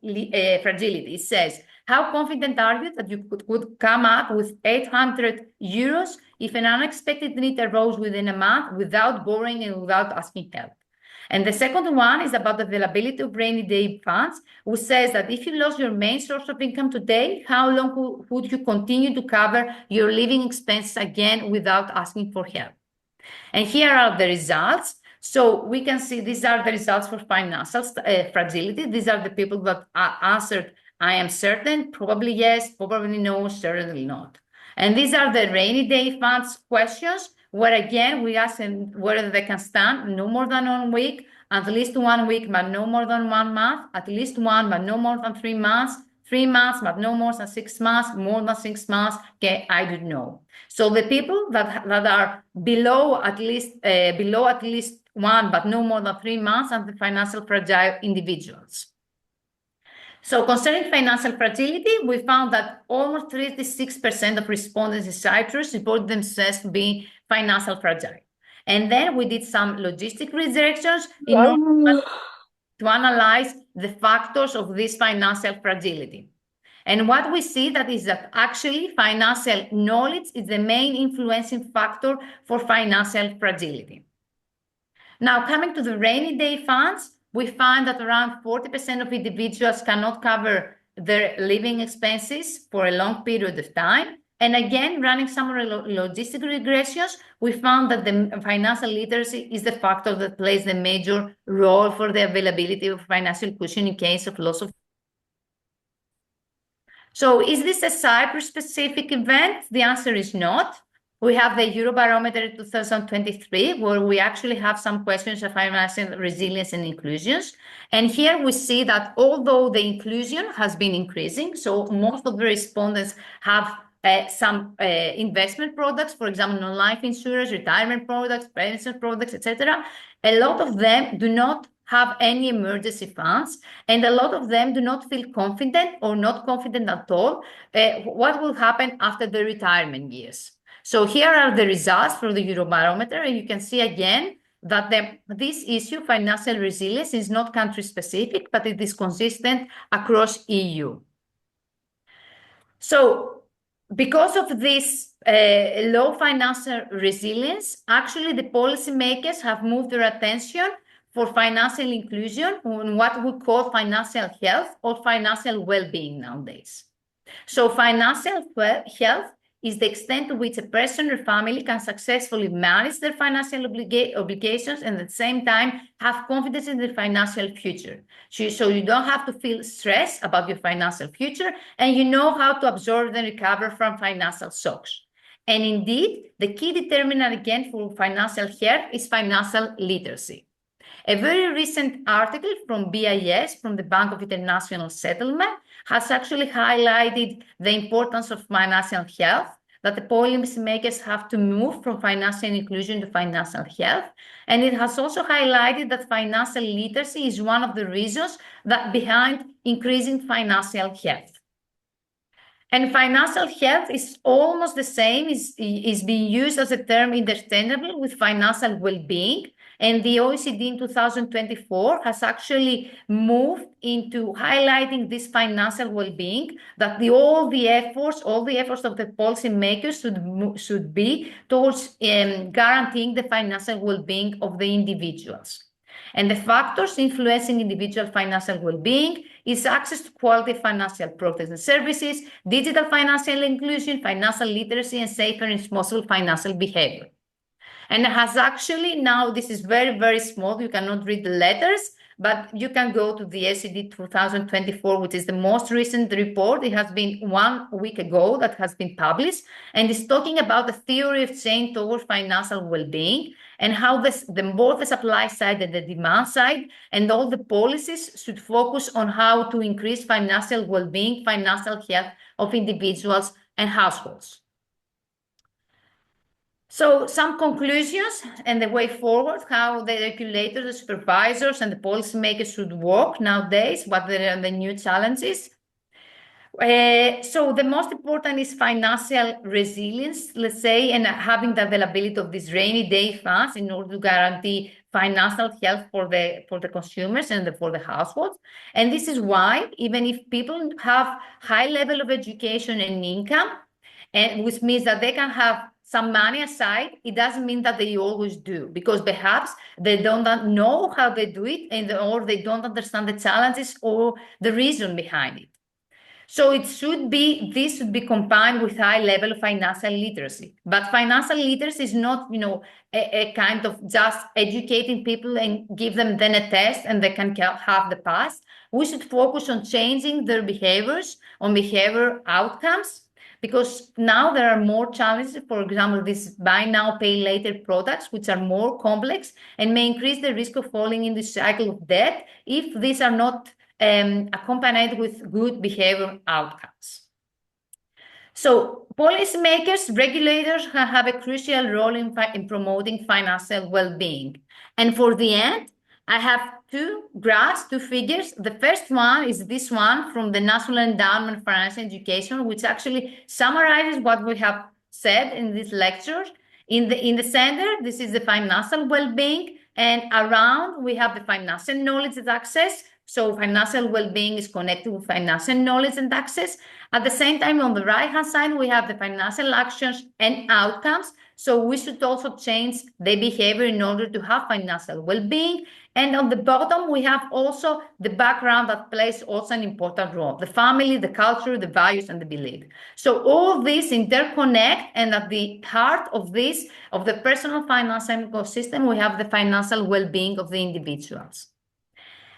fragility. It says, how confident are you that you could come up with 800 euros if an unexpected need arose within a month without borrowing and without asking help? And the second one is about the availability of rainy day funds, which says that if you lost your main source of income today, how long would you continue to cover your living expenses again without asking for help? And here are the results. So we can see these are the results for financial fragility. These are the people that answered, I am certain, probably yes, probably no, certainly not. And these are the rainy day funds questions, where again, we ask them whether they can stand no more than 1 week, at least 1 week, but no more than 1 month, at least 1, but no more than 3 months, 3 months, but no more than 6 months, more than 6 months. Okay, I don't know. So the people that are below at least 1, but no more than 3 months, are the financial fragile individuals. So concerning financial fragility, we found that almost 36% of respondents in Cyprus report themselves to be financial fragile. And then we did some logistic redirections in order to analyze the factors of this financial fragility. And what we see that is that actually financial knowledge is the main influencing factor for financial fragility. Now, coming to the rainy day funds, we find that around 40% of individuals cannot cover their living expenses for a long period of time. And again, running some logistic regressions, we found that the financial literacy is the factor that plays the major role for the availability of financial cushion in case of loss of. So is this a Cyprus-specific event? The answer is not. We have the Eurobarometer 2023, where we actually have some questions of financial resilience and inclusions. And here we see that although the inclusion has been increasing, so most of the respondents have some investment products, for example, non-life insurance, retirement products, pension products, etc. A lot of them do not have any emergency funds, and a lot of them do not feel confident or not confident at all what will happen after the retirement years. So here are the results for the Eurobarometer, and you can see again that this issue, financial resilience, is not country-specific, but it is consistent across EU. So because of this low financial resilience, actually the policymakers have moved their attention for financial inclusion on what we call financial health or financial well-being nowadays. So financial health is the extent to which a person or family can successfully manage their financial obligations and at the same time have confidence in their financial future. So you don't have to feel stressed about your financial future, and you know how to absorb and recover from financial shocks. And indeed, the key determinant again for financial health is financial literacy. A very recent article from BIS, from the Bank of International Settlement, has actually highlighted the importance of financial health, that the policymakers have to move from financial inclusion to financial health. And it has also highlighted that financial literacy is one of the reasons that behind increasing financial health. And financial health is almost the same, is being used as a term interchangeable with financial well-being. And the OECD in 2024 has actually moved into highlighting this financial well-being, that all the efforts of the policymakers should be towards guaranteeing the financial well-being of the individuals. And the factors influencing individual financial well-being is access to quality financial products and services, digital financial inclusion, financial literacy, and safe and responsible financial behavior. And it has actually, now this is very, very small, you cannot read the letters, but you can go to the OECD 2024, which is the most recent report. It has been 1 week ago that has been published, and it's talking about the theory of change towards financial well-being and how both the supply side and the demand side and all the policies should focus on how to increase financial well-being, financial health of individuals and households. So some conclusions and the way forward, how the regulators, the supervisors, and the policymakers should work nowadays, what are the new challenges. So the most important is financial resilience, let's say, and having the availability of these rainy day funds in order to guarantee financial health for the consumers and for the households. And this is why, even if people have high level of education and income, and which means that they can have some money aside, it doesn't mean that they always do, because perhaps they don't know how they do it, or they don't understand the challenges or the reason behind it. So this should be combined with high level of financial literacy. But financial literacy is not, a kind of just educating people and give them then a test and they can have the pass. We should focus on changing their behaviors, on behavior outcomes, because now there are more challenges. For example, these buy now, pay later products, which are more complex and may increase the risk of falling in the cycle of debt if these are not accompanied with good behavior outcomes. So policymakers, regulators have a crucial role in promoting financial well-being. And for the end, I have two graphs, two figures. The first one is this one from the National Endowment for Financial Education, which actually summarizes what we have said in this lecture. In the center, this is the financial well-being, and around we have the financial knowledge and access. So financial well-being is connected with financial knowledge and access. At the same time, on the right-hand side, we have the financial actions and outcomes. So we should also change the behavior in order to have financial well-being. And on the bottom, we have also the background that plays also an important role: the family, the culture, the values, and the belief. So all these interconnect, and at the heart of this, of the personal financial ecosystem, we have the financial well-being of the individuals.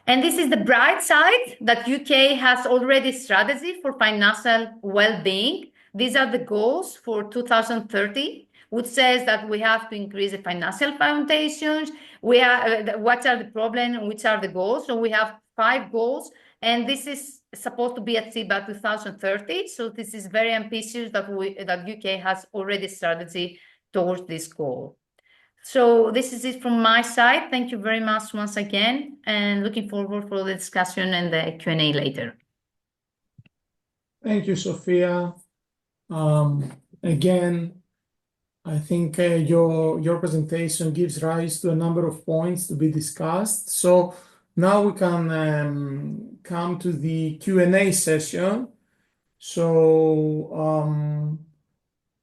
And this is the bright side, that UK has already a strategy for financial well-being. These are the goals for 2030, which says that we have to increase the financial foundations. What are the problems, which are the goals? So we have 5 goals, and this is supposed to be achieved by 2030. So this is very ambitious that UK has already strategy towards this goal. So this is it from my side. Thank you very much once again, and looking forward for the discussion and the Q&A later. Thank you, Sofia. Again, I think your presentation gives rise to a number of points to be discussed. So now we can come to the Q&A session. So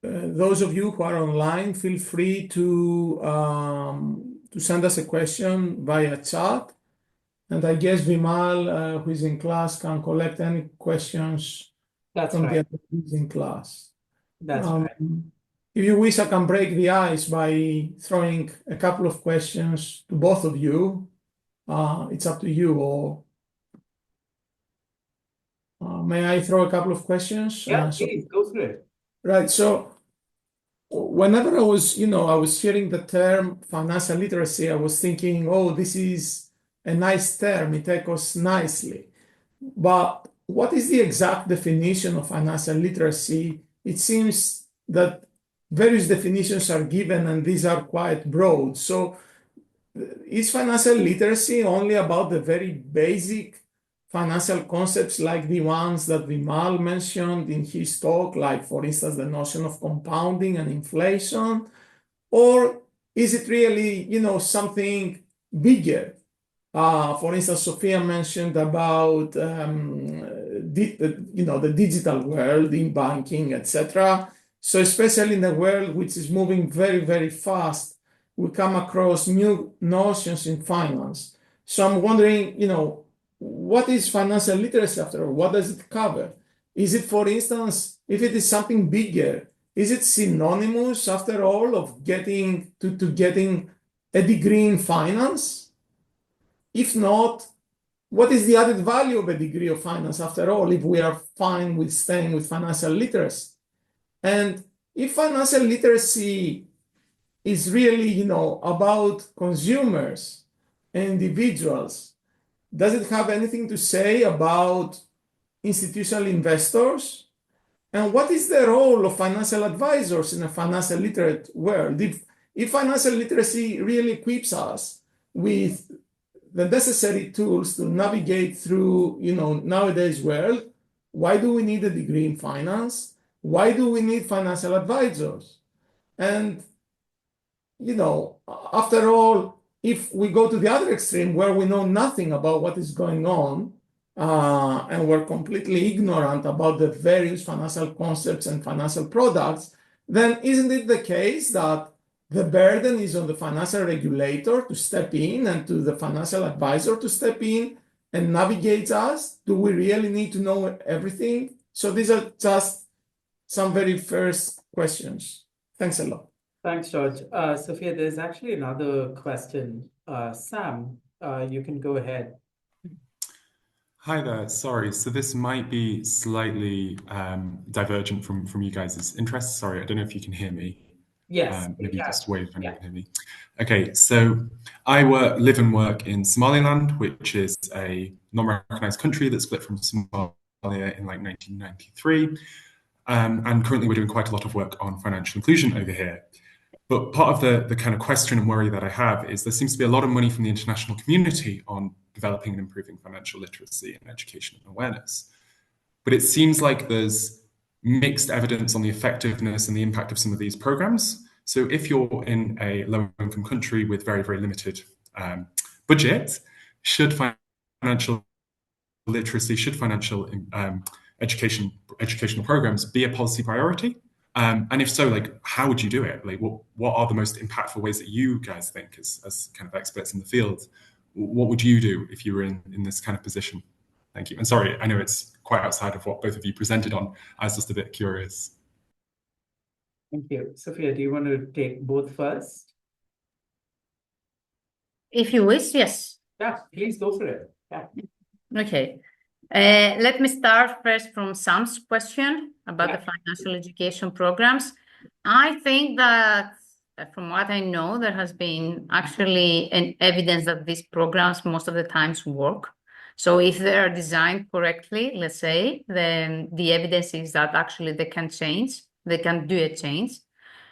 those of you who are online, feel free to send us a question via chat. And I guess Vimal, who is in class, can collect any questions from the attendees in class. That's right. If you wish, I can break the ice by throwing a couple of questions to both of you. It's up to you. Or may I throw a couple of questions? Yeah, please, go through it. Right. So whenever I was hearing the term financial literacy, I was thinking, oh, this is a nice term. It echoes nicely. But what is the exact definition of financial literacy? It seems that various definitions are given, and these are quite broad. So is financial literacy only about the very basic financial concepts like the ones that Vimal mentioned in his talk, like, for instance, the notion of compounding and inflation? Or is it really, something bigger? For instance, Sofia mentioned about the digital world in banking, etc. So especially in the world which is moving very, very fast, we come across new notions in finance. So I'm wondering, what is financial literacy after all? What does it cover? Is it, for instance, if it is something bigger, is it synonymous after all of getting a degree in finance? If not, what is the added value of a degree of finance after all, if we are fine with staying with financial literacy? And if financial literacy is really, about consumers and individuals, does it have anything to say about institutional investors? And what is the role of financial advisors in a financial literate world? If financial literacy really equips us with the necessary tools to navigate through, nowadays world, why do we need a degree in finance? Why do we need financial advisors? And, after all, if we go to the other extreme where we know nothing about what is going on, and we're completely ignorant about the various financial concepts and financial products, then isn't it the case that the burden is on the financial regulator to step in and to the financial advisor to step in and navigate us? Do we really need to know everything? So these are just some very first questions. Thanks a lot. Thanks, George. Sophia, there's actually another question. Sam, you can go ahead. Hi there. Sorry, so this might be slightly divergent from you guys' interests. Sorry, I don't know if you can hear me. Yes. Maybe just wave when you Yeah. can hear me. Okay, so I live and work in Somaliland, which is a non-recognized country that split from Somalia in like 1993. And currently we're doing quite a lot of work on financial inclusion over here. But part of the kind of question and worry that I have is there seems to be a lot of money from the international community on developing and improving financial literacy and education and awareness. But it seems like there's mixed evidence on the effectiveness and the impact of some of these programs. So if you're in a low-income country with very, very limited budget, should financial literacy, should financial educational programs be a policy priority? And if so, like, how would you do it? Like, what are the most impactful ways that you guys think, as kind of experts in the field, what would you do if you were in this kind of position? Thank you. And sorry, I know it's quite outside of what both of you presented on. I was just a bit curious. Thank you. Sophia, do you want to take both first? If you wish, yes. Yeah, please go for it. Yeah. Okay. Let me start first from Sam's question about the financial education programs. I think that from what I know, there has been actually an evidence that these programs most of the times work. So if they are designed correctly, let's say, then the evidence is that actually they can change, they can do a change.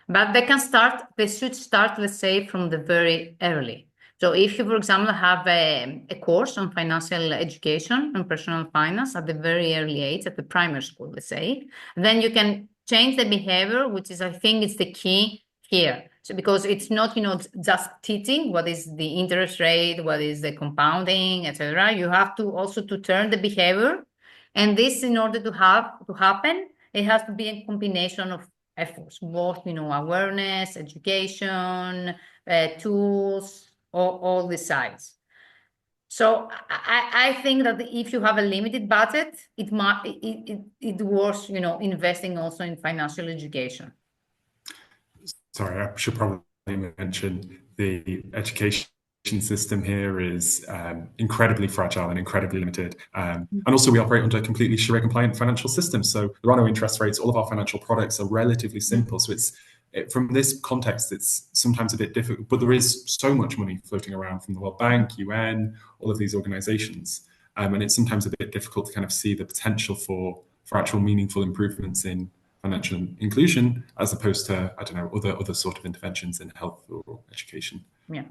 But they should start, let's say, from the very early. So if you, for example, have a course on financial education and personal finance at the very early age, at the primary school, let's say, then you can change the behavior, which is, I think, it's the key here. So because it's not, just teaching what is the interest rate, what is the compounding, etc. You have to also to turn the behavior. And this, in order to happen, it has to be a combination of efforts, both, awareness, education, tools, all the sides. So I think that if you have a limited budget, it worth, investing also in financial education. Sorry, I should probably mention the education system here is incredibly fragile and incredibly limited. And also we operate under a completely Sharia compliant financial system. So there are no interest rates. All of our financial products are relatively simple. So from this context, it's sometimes a bit difficult, but there is so much money floating around from the World Bank, UN, all of these organizations. And it's sometimes a bit difficult to kind of see the potential for actual meaningful improvements in financial inclusion, as opposed to, I don't know, other sort of interventions in health or education. Yeah.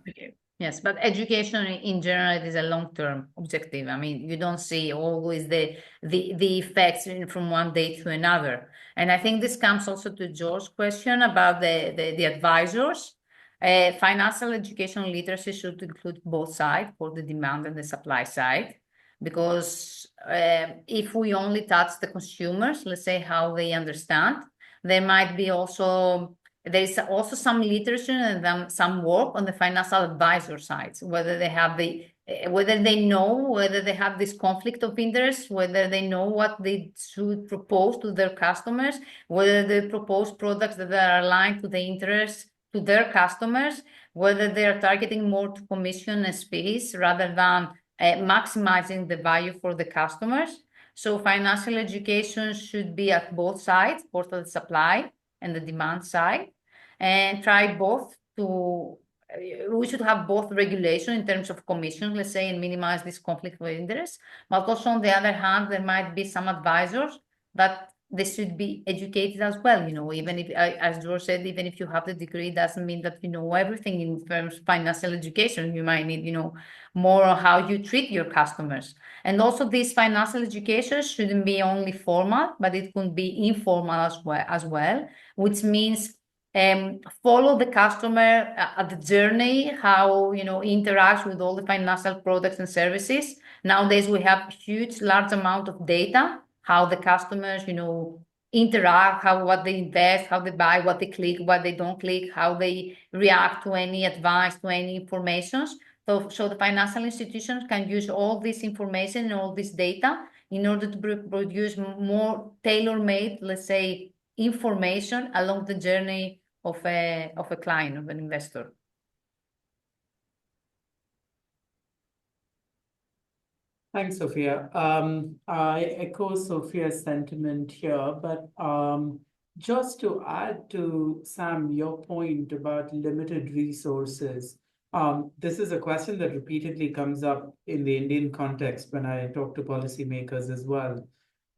Okay. Yes, but education in general is a long-term objective. I mean, you don't see always the effects from one day to another. And I think this comes also to George's question about the advisors. Financial education literacy should include both sides, both the demand and the supply side. Because if we only touch the consumers, let's say how they understand, there might be also there is also some literature and some work on the financial advisor sides, whether they have whether they know whether they have this conflict of interest, whether they know what they should propose to their customers, whether they propose products that are aligned to the interests to their customers, whether they are targeting more to commission and fees rather than maximizing the value for the customers. So financial education should be at both sides, both the supply and the demand side, and try both we should have both regulation in terms of commission, let's say, and minimize this conflict of interest. But also on the other hand, there might be some advisors that they should be educated as well. Even if, as George said, even if you have the degree, doesn't mean that you know everything in terms of financial education. You might need, more on how you treat your customers. And also this financial education shouldn't be only formal, but it could be informal as well, which means follow the customer at the journey, how interact with all the financial products and services. Nowadays we have large amount of data, how the customers interact, what they invest, how they buy, what they click, what they don't click, how they react to any advice, to any information. So the financial institutions can use all this information and all this data in order to produce more tailor-made, let's say, information along the journey of a client, of an investor. Thanks, Sophia. I echo Sophia's sentiment here, but just to add to Sam, your point about limited resources, this is a question that repeatedly comes up in the Indian context when I talk to policymakers as well.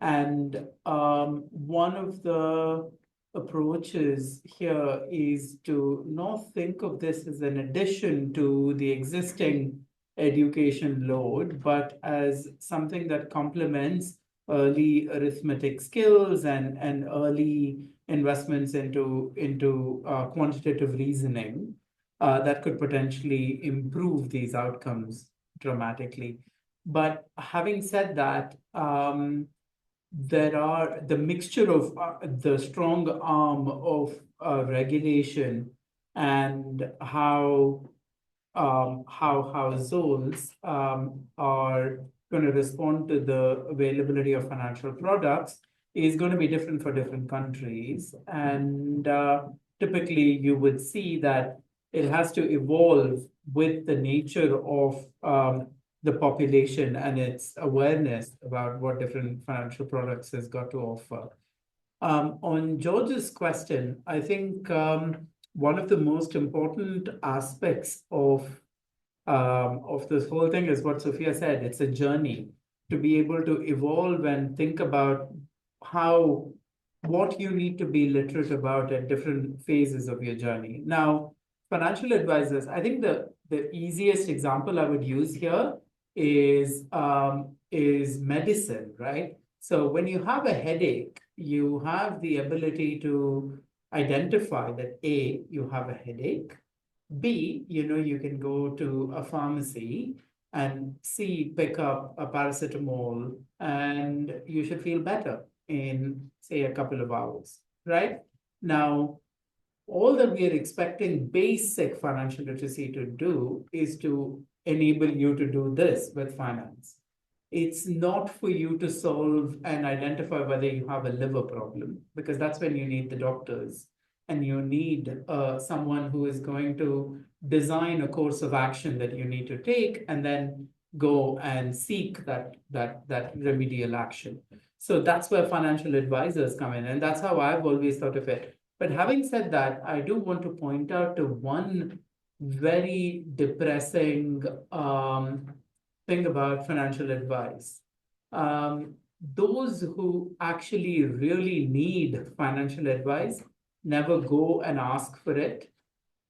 And one of the approaches here is to not think of this as an addition to the existing education load, but as something that complements early arithmetic skills and early investments into quantitative reasoning that could potentially improve these outcomes dramatically. But having said that, there are the mixture of the strong arm of regulation and how households are going to respond to the availability of financial products is going to be different for different countries. And typically you would see that it has to evolve with the nature of the population and its awareness about what different financial products has got to offer. On George's question, I think one of the most important aspects of this whole thing is what Sophia said. It's a journey to be able to evolve and think about what you need to be literate about at different phases of your journey. Now, financial advisors, I think the easiest example I would use here is medicine, right? So when you have a headache, you have the ability to identify that A, you have a headache. B, you can go to a pharmacy, and C, pick up a paracetamol, and you should feel better in, say, a couple of hours, right? Now, all that we are expecting basic financial literacy to do is to enable you to do this with finance. It's not for you to solve and identify whether you have a liver problem, because that's when you need the doctors and you need someone who is going to design a course of action that you need to take and then go and seek that remedial action. So that's where financial advisors come in, and that's how I've always thought of it. But having said that, I do want to point out to one very depressing thing about financial advice. Those who actually really need financial advice never go and ask for it.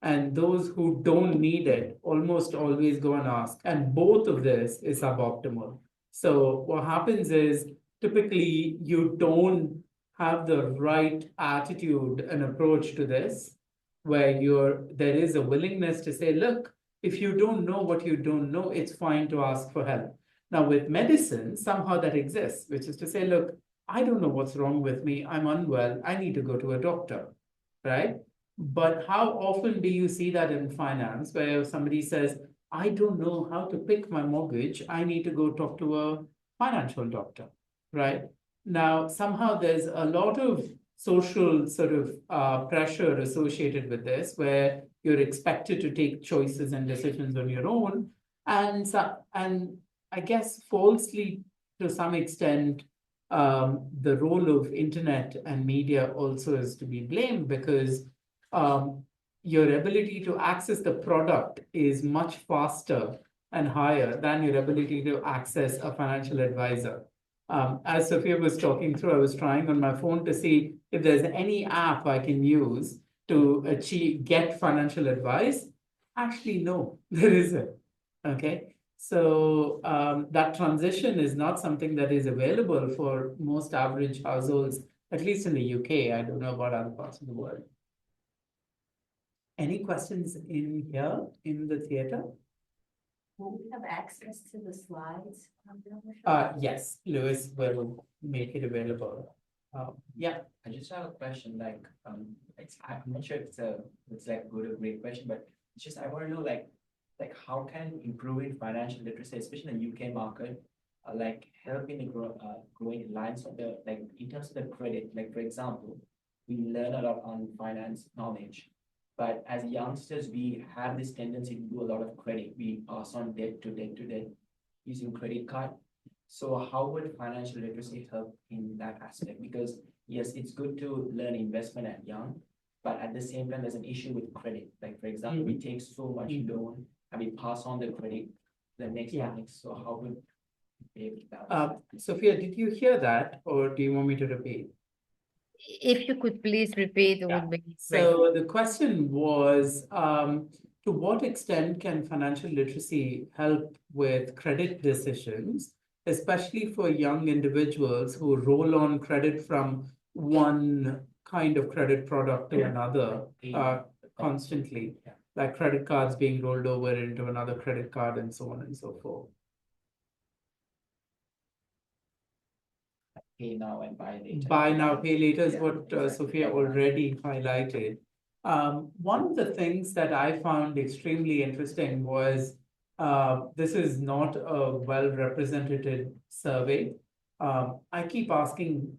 And those who don't need it almost always go and ask. And both of this is suboptimal. So what happens is typically you don't have the right attitude and approach to this, where there is a willingness to say, look, if you don't know what you don't know, it's fine to ask for help. Now with medicine, somehow that exists, which is to say, look, I don't know what's wrong with me. I'm unwell. I need to go to a doctor, right? But how often do you see that in finance, where somebody says, I don't know how to pick my mortgage. I need to go talk to a financial doctor, right? Now, somehow there's a lot of social sort of pressure associated with this, where you're expected to take choices and decisions on your own. And I guess falsely, to some extent, the role of internet and media also is to be blamed, because your ability to access the product is much faster and higher than your ability to access a financial advisor. As Sophia was talking through, I was trying on my phone to see if there's any app I can use to get financial advice. Actually, no, there isn't. Okay. So that transition is not something that is available for most average households, at least in the UK. I don't know about other parts of the world. Any questions in here in the theater? Will we have access to the slides? Yes, Lewis will make it available. Yeah. I just have a question. Like, I'm not sure if it's like a good or great question, but it's just I want to know like how can improving financial literacy, especially in the UK market, like help in the growing lines of the like in terms of the credit. Like for example, we learn a lot on finance knowledge, but as youngsters, we have this tendency to do a lot of credit. We pass on debt to debt using credit card. So how would financial literacy help in that aspect? Because yes, it's good to learn investment at young, but at the same time, there's an issue with credit. Like for example, we take so much loan and we pass on the credit the next. So how would we be able to balance that? Sophia, did you hear that, or do you want me to repeat? If you could please repeat, it would be great. So the question was, to what extent can financial literacy help with credit decisions, especially for young individuals who roll on credit from one kind of credit product to another constantly, like credit cards being rolled over into another credit card and so on and so forth. Pay now and buy later. Buy now, pay later is what exactly. Sophia already highlighted. One of the things that I found extremely interesting was this is not a well-represented survey. I keep asking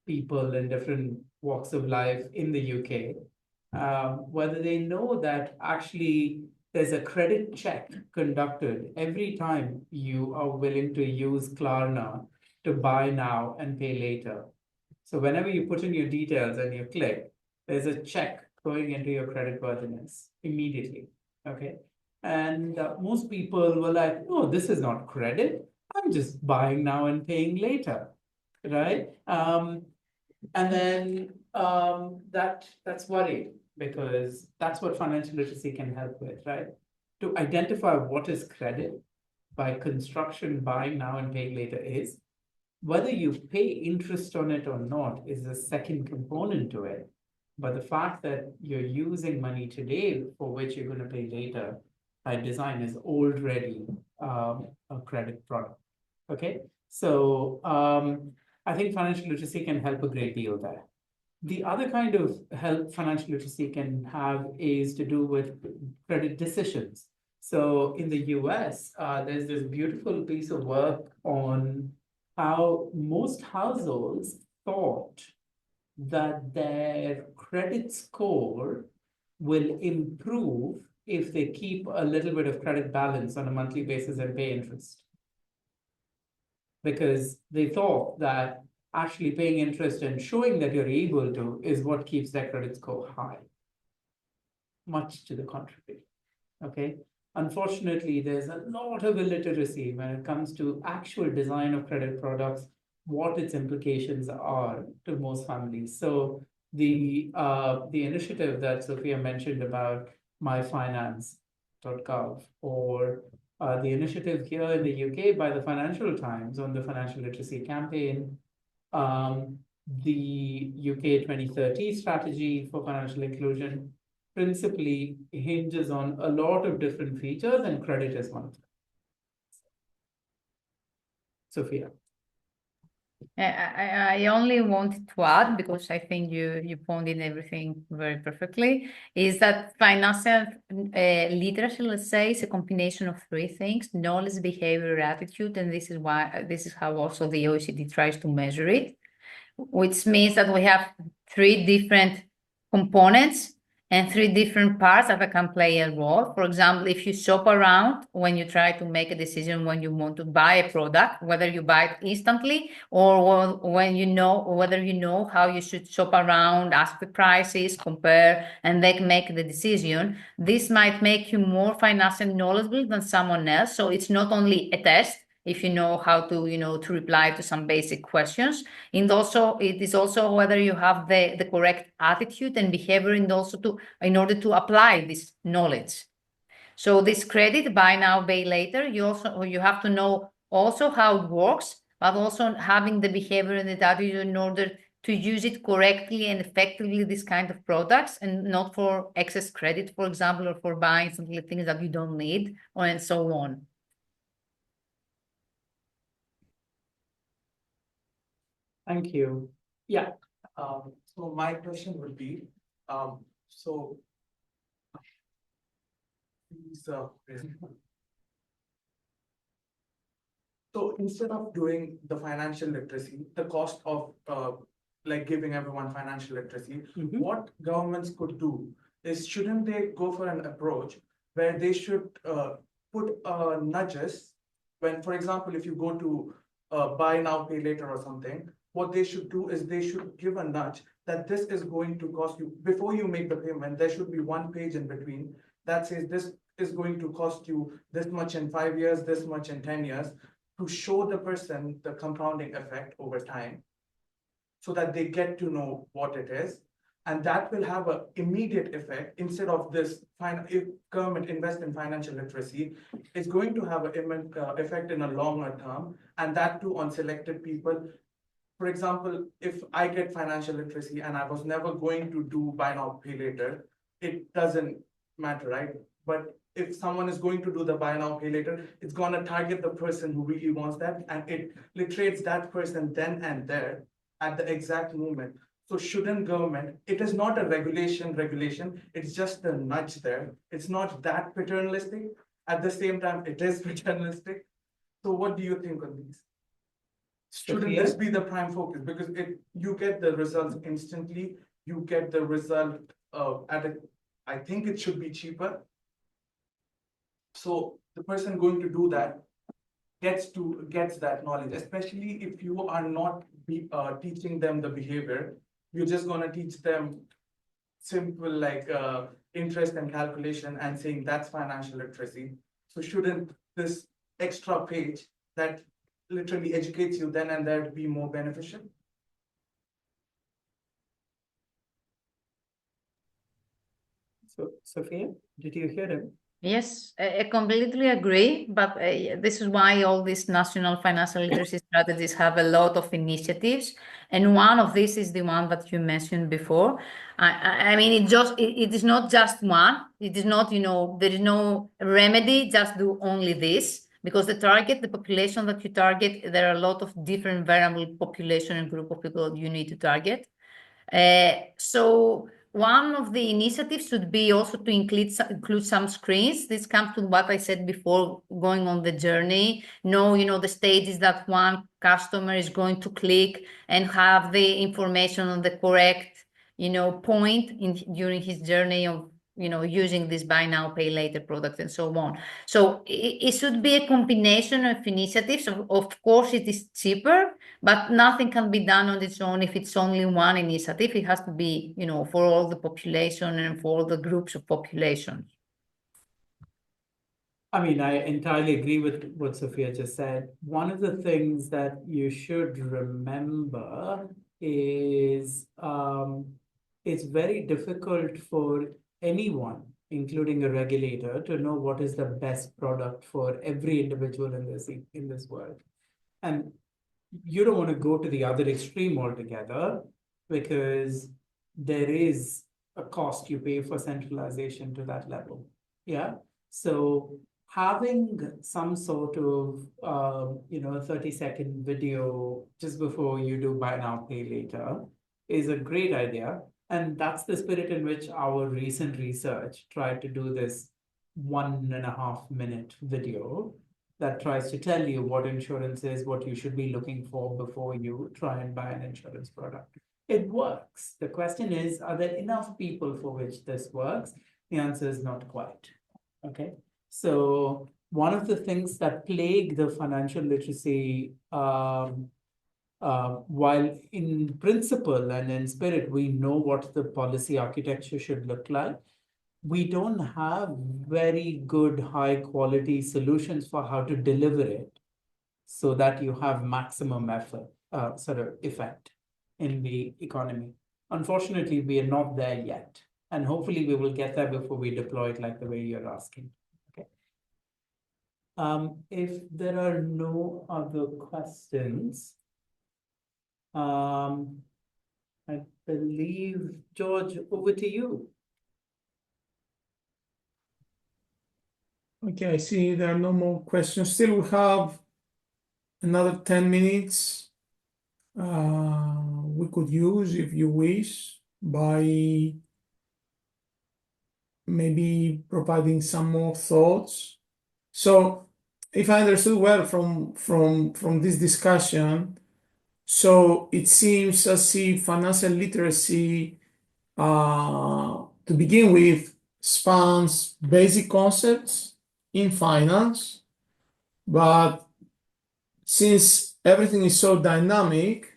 people in different walks of life in the UK whether they know that actually there's a credit check conducted every time you are willing to use Klarna to buy now and pay later. So whenever you put in your details and you click, there's a check going into your credit worthiness immediately. Okay. And most people were like, no, this is not credit. I'm just buying now and paying later. Right. And then that's worrying, because that's what financial literacy can help with, right? To identify what is credit by construction, buying now and paying later is. Whether you pay interest on it or not is the second component to it. But the fact that you're using money today for which you're going to pay later by design is already a credit product. Okay, so I think financial literacy can help a great deal there. The other kind of help financial literacy can have is to do with credit decisions. So in the US, there's this beautiful piece of work on how most households thought that their credit score will improve if they keep a little bit of credit balance on a monthly basis and pay interest. Because they thought that actually paying interest and showing that you're able to is what keeps their credit score high. Much to the contrary. Okay. Unfortunately, there's a lot of illiteracy when it comes to actual design of credit products, what its implications are to most families. So the initiative that Sophia mentioned about myfinance.gov, or the initiative here in the UK by the Financial Times on the financial literacy campaign, the UK 2030 strategy for financial inclusion, principally hinges on a lot of different features, and credit is one of them. Sophia. I only wanted to add, because I think you pointed everything very perfectly, is that financial literacy, let's say, is a combination of three things: knowledge, behavior, attitude, and this is how also the OECD tries to measure it, which means that we have three different components and three different parts that can play a role. For example, if you shop around when you try to make a decision when you want to buy a product, whether you buy it instantly or when whether you know how you should shop around, ask the prices, compare, and then make the decision, this might make you more financially knowledgeable than someone else. So it's not only a test, if you know how to, to reply to some basic questions. And also, it is also whether you have the correct attitude and behavior, and also in order to apply this knowledge. So this credit, buy now, pay later, you have to know also how it works, but also having the behavior and the attitude in order to use it correctly and effectively, this kind of products, and not for excess credit, for example, or for buying something, things that you don't need, and so on. Thank you. Yeah. So my question would be, so instead of doing the financial literacy, the cost of like giving everyone financial literacy, what governments could do is, shouldn't they go for an approach where they should put nudges when, for example, if you go to buy now, pay later or something, what they should do is they should give a nudge that this is going to cost you, before you make the payment, there should be one page in between that says this is going to cost you this much in 5 years, this much in 10 years, to show the person the compounding effect over time, so that they get to know what it is. And that will have an immediate effect. Instead of this, if government invests in financial literacy, it's going to have an effect in a longer term, and that too on selected people. For example, if I get financial literacy and I was never going to do buy now, pay later, it doesn't matter, right? But if someone is going to do the buy now, pay later, it's going to target the person who really wants that, and it literates that person then and there at the exact moment. So shouldn't government, it is not a regulation, it's just a nudge there. It's not that paternalistic. At the same time, it is paternalistic. So what do you think on these? Shouldn't this be the prime focus? Because you get the results instantly, you get the result I think it should be cheaper. So the person going to do that gets that knowledge, especially if you are not be teaching them the behavior. You're just gonna teach them simple like interest and calculation and saying that's financial literacy. So shouldn't this extra page that literally educates you then and there be more beneficial? So, Sophia, did you hear him? Yes, I completely agree. But this is why all these national financial literacy strategies have a lot of initiatives. And one of these is the one that you mentioned before. I mean, it is not just one. It is not, there is no remedy, just do only this. Because the population that you target, there are a lot of different variable population and group of people that you need to target. So one of the initiatives should be also to include some screens. This comes to what I said before, going on the journey. The stages that one customer is going to click and have the information on the correct, point during his journey of using this buy now, pay later product and so on. So it should be a combination of initiatives. Of course, it is cheaper, but nothing can be done on its own if it's only one initiative. It has to be, for all the population and for all the groups of population. I mean, I entirely agree with what Sophia just said. One of the things that you should remember is it's very difficult for anyone, including a regulator, to know what is the best product for every individual in this world. And you don't want to go to the other extreme altogether, because there is a cost you pay for centralization to that level. Yeah. So having some sort of 30-second video just before you do buy now, pay later is a great idea. And that's the spirit in which our recent research tried to do this 1.5-minute video that tries to tell you what insurance is, what you should be looking for before you try and buy an insurance product. It works. The question is, are there enough people for which this works? The answer is not quite. Okay. So one of the things that plague the financial literacy, while in principle and in spirit, we know what the policy architecture should look like, we don't have very good high quality solutions for how to deliver it so that you have maximum effect in the economy. Unfortunately, we are not there yet. And hopefully we will get there before we deploy it like the way you're asking. Okay. If there are no other questions, I believe, George, over to you. Okay, I see there are no more questions. Still, we have another 10 minutes we could use, if you wish, by maybe providing some more thoughts. So, if I understood well from this discussion, so it seems as if financial literacy, to begin with, spans basic concepts in finance, but since everything is so dynamic,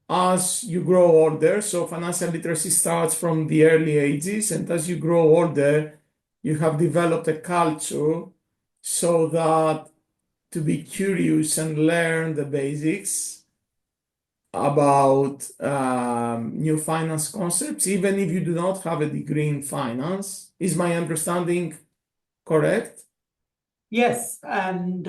as you grow older, so financial literacy starts from the early ages, and as you grow older, you have developed a culture so that to be curious and learn the basics about new finance concepts, even if you do not have a degree in finance. Is my understanding correct? Yes, and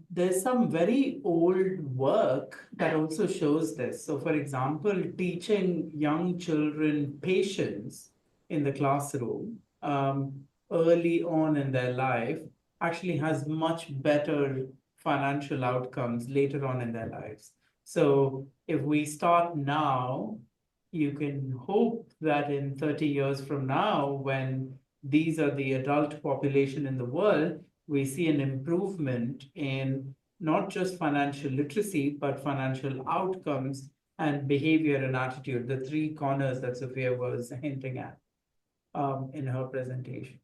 there's some very old work that also shows this. So, for example, teaching young children patience in the classroom early on in their life actually has much better financial outcomes later on in their lives. So, if we start now, you can hope that in 30 years from now, when these are the adult population in the world, we see an improvement in not just financial literacy, but financial outcomes and behavior and attitude, the three corners that Sophia was hinting at in her presentation.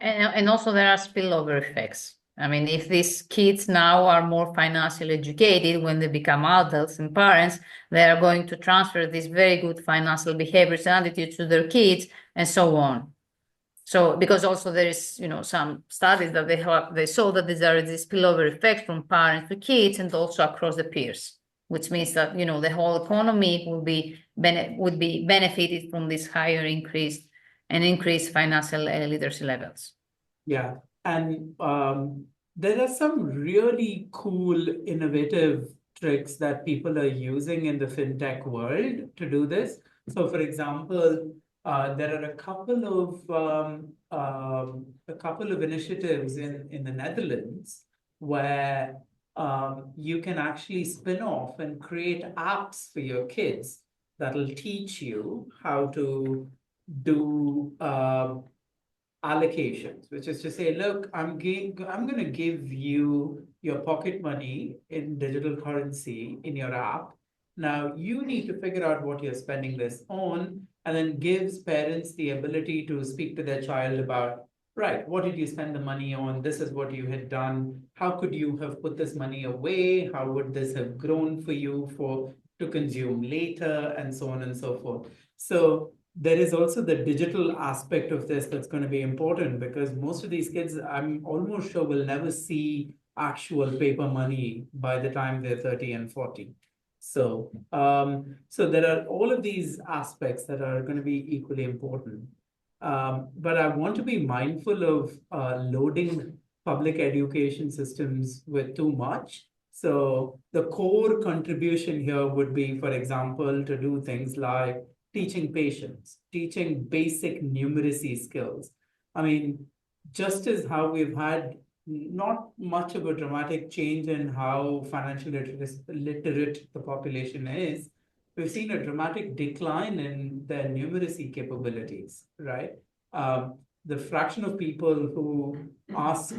And also there are spillover effects. I mean, if these kids now are more financially educated when they become adults and parents, they are going to transfer these very good financial behaviors and attitudes to their kids and so on. So, because also there is, some studies that they saw that there is this spillover effect from parents to kids and also across the peers, which means that, the whole economy would be benefited from this higher increased financial literacy levels. Yeah, and there are some really cool, innovative tricks that people are using in the fintech world to do this. So, for example, there are a couple of initiatives in the Netherlands where you can actually spin off and create apps for your kids that'll teach you how to do allocations, which is to say, look, I'm going to give you your pocket money in digital currency in your app. Now you need to figure out what you're spending this on, and then gives parents the ability to speak to their child about, right, what did you spend the money on? This is what you had done. How could you have put this money away? How would this have grown for you to consume later, and so on and so forth. So there is also the digital aspect of this that's going to be important, because most of these kids, I'm almost sure, will never see actual paper money by the time they're 30 and 40. So, so there are all of these aspects that are going to be equally important. But I want to be mindful of loading public education systems with too much. So the core contribution here would be, for example, to do things like teaching patience, teaching basic numeracy skills. I mean, just as how we've had not much of a dramatic change in how financially literate the population is, we've seen a dramatic decline in their numeracy capabilities, right? The fraction of people who ask,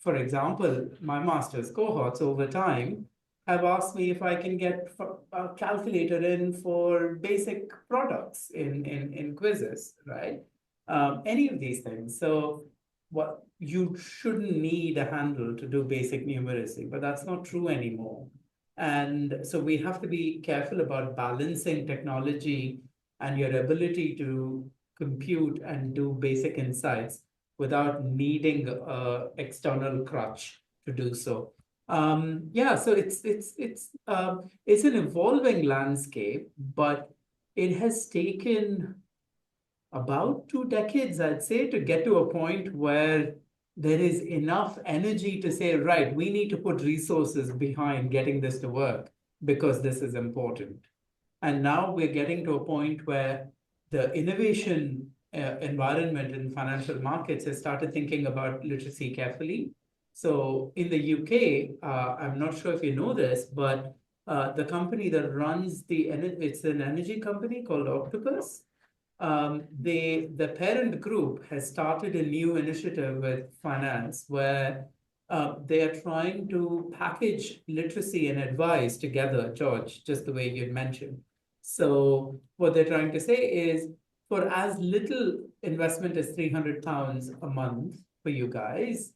for example, my master's cohorts over time have asked me if I can get a calculator in for basic products in quizzes, right? Any of these things. So what you shouldn't need a handle to do basic numeracy, but that's not true anymore. And so we have to be careful about balancing technology and your ability to compute and do basic insights without needing an external crutch to do so. Yeah, so it's an evolving landscape, but it has taken about 2 decades, I'd say, to get to a point where there is enough energy to say, right, we need to put resources behind getting this to work because this is important. And now we're getting to a point where the innovation environment in financial markets has started thinking about literacy carefully. So in the UK, I'm not sure if you know this, but the company that runs it's an energy company called Octopus. The parent group has started a new initiative with finance where they are trying to package literacy and advice together, George, just the way you mentioned. So what they're trying to say is, for as little investment as £300 a month for you guys,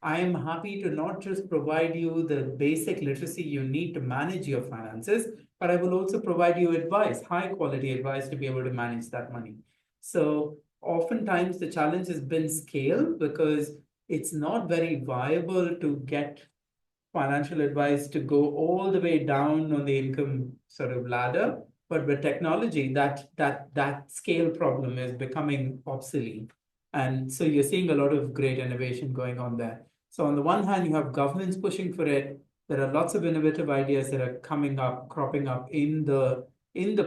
I am happy to not just provide you the basic literacy you need to manage your finances, but I will also provide you advice, high quality advice to be able to manage that money. So oftentimes the challenge has been scale, because it's not very viable to get financial advice to go all the way down on the income sort of ladder. But with technology, that scale problem is becoming obsolete. And so you're seeing a lot of great innovation going on there. So on the one hand, you have governments pushing for it. There are lots of innovative ideas that are cropping up in the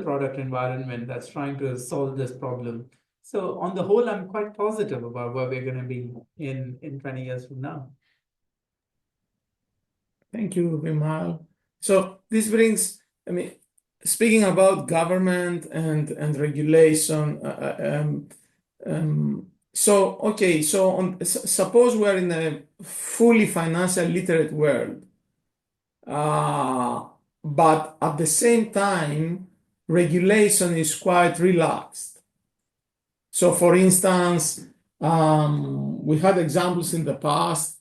product environment that's trying to solve this problem. So on the whole, I'm quite positive about where we're going to be in 20 years from now. Thank you, Vimal. So this brings, speaking about government and regulation, suppose we're in a fully financially literate world, but at the same time, regulation is quite relaxed. So for instance, we had examples in the past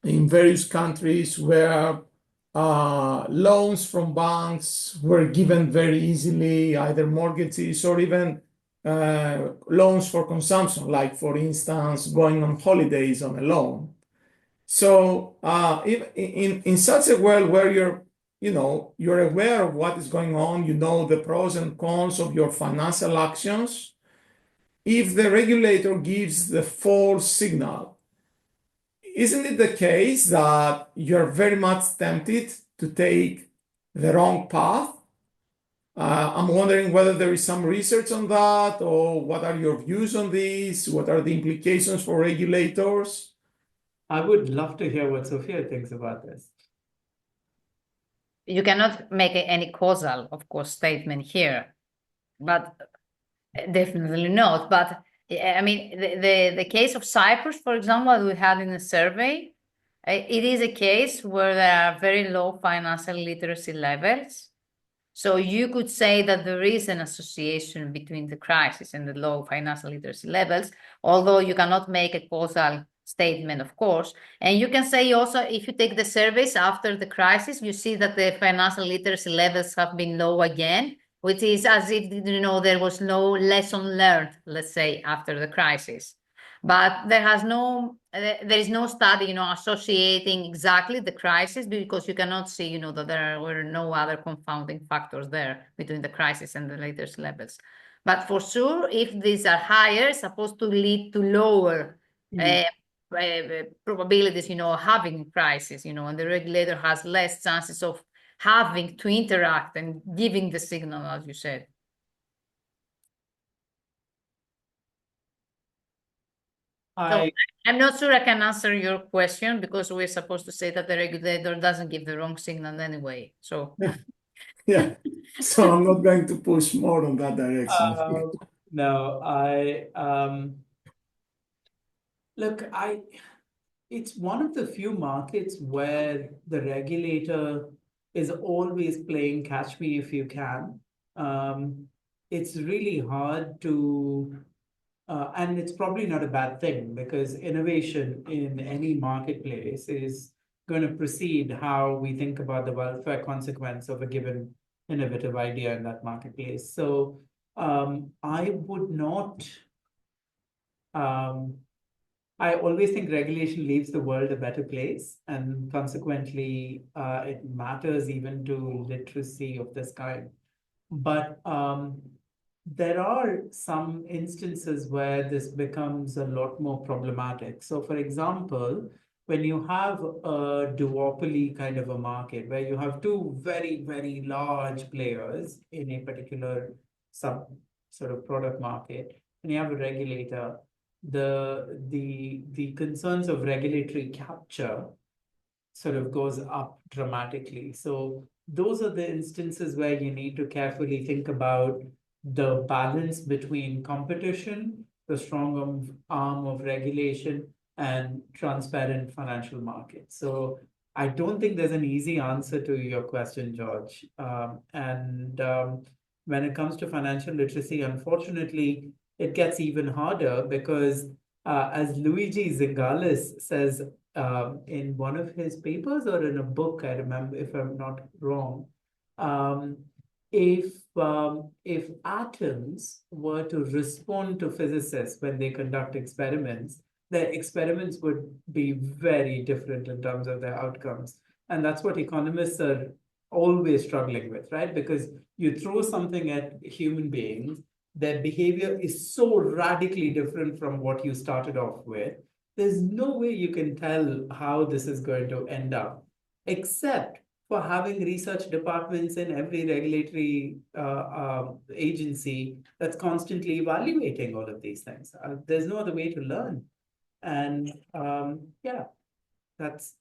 in various countries where loans from banks were given very easily, either mortgages or even loans for consumption, like for instance, going on holidays on a loan. So if in such a world where you're aware of what is going on, you know the pros and cons of your financial actions, if the regulator gives the false signal, isn't it the case that you're very much tempted to take the wrong path? I'm wondering whether there is some research on that, or what are your views on this? What are the implications for regulators? I would love to hear what Sophia thinks about this. You cannot make any causal, of course, statement here, but definitely not. But I mean, the case of Cyprus, for example, we had in a survey, it is a case where there are very low financial literacy levels. So you could say that there is an association between the crisis and the low financial literacy levels, although you cannot make a causal statement, of course. And you can say also, if you take the surveys after the crisis, you see that the financial literacy levels have been low again, which is as if, there was no lesson learned, let's say, after the crisis. But there is no study, associating exactly the crisis, because you cannot see, that there were no other confounding factors there between the crisis and the latest levels. But for sure, if these are higher, supposed to lead to lower probabilities, having crisis, and the regulator has less chances of having to interact and giving the signal, as you said. So I'm not sure I can answer your question, because we're supposed to say that the regulator doesn't give the wrong signal anyway. So Yeah, so I'm not going to push more on that direction. No, look, it's one of the few markets where the regulator is always playing catch me if you can. It's really hard to and it's probably not a bad thing, because innovation in any marketplace is going to precede how we think about the welfare consequence of a given innovative idea in that marketplace. So I would not, I always think regulation leaves the world a better place, and consequently, it matters even to literacy of this kind. But there are some instances where this becomes a lot more problematic. So, for example, when you have a duopoly kind of a market where you have two very, very large players in a particular sort of product market, and you have a regulator, the concerns of regulatory capture sort of goes up dramatically. So those are the instances where you need to carefully think about the balance between competition, the strong arm of regulation, and transparent financial markets. So I don't think there's an easy answer to your question, George. When it comes to financial literacy, unfortunately, it gets even harder, because as Luigi Zingales says in one of his papers or in a book, I remember, if I'm not wrong, if atoms were to respond to physicists when they conduct experiments, their experiments would be very different in terms of their outcomes. And that's what economists are always struggling with, right? Because you throw something at human beings, their behavior is so radically different from what you started off with. There's no way you can tell how this is going to end up, except for having research departments in every regulatory agency that's constantly evaluating all of these things. There's no other way to learn. And yeah, that's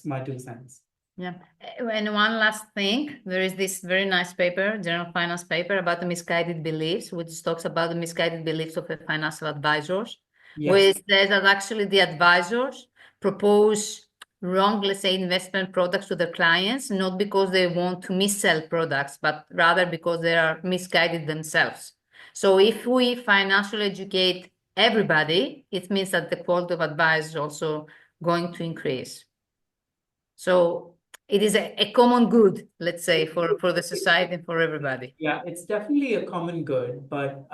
my 2 cents. Yeah, and one last thing, there is this very nice paper, General Finance paper, about the misguided beliefs, which talks about the misguided beliefs of the financial advisors, which says that actually the advisors propose wrong, let's say, investment products to their clients, not because they want to mis-sell products, but rather because they are misguided themselves. So if we financially educate everybody, it means that the quality of advice is also going to increase. So it is a common good, let's say, for the society and for everybody. Yeah, it's definitely a common good, but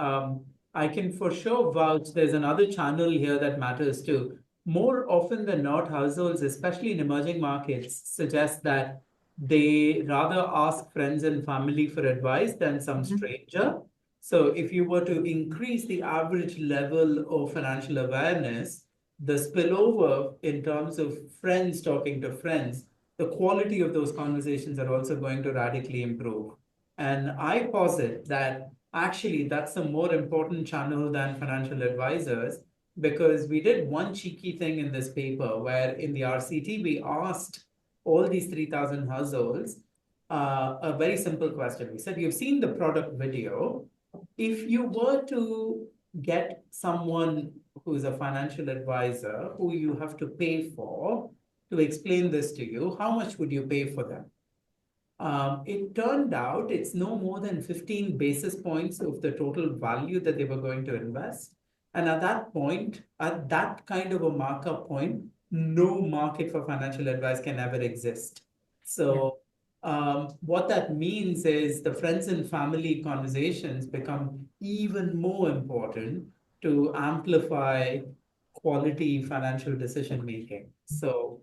I can for sure vouch there's another channel here that matters too. More often than not, households, especially in emerging markets, suggest that they rather ask friends and family for advice than some stranger. So if you were to increase the average level of financial awareness, the spillover in terms of friends talking to friends, the quality of those conversations are also going to radically improve. And I posit that actually that's a more important channel than financial advisors, because we did one cheeky thing in this paper where in the RCT, we asked all these 3,000 households a very simple question. We said, you've seen the product video. If you were to get someone who's a financial advisor who you have to pay for to explain this to you, how much would you pay for them? It turned out it's no more than 15 basis points of the total value that they were going to invest. And at that point, at that kind of a markup point, no market for financial advice can ever exist. So what that means is the friends and family conversations become even more important to amplify quality financial decision making. So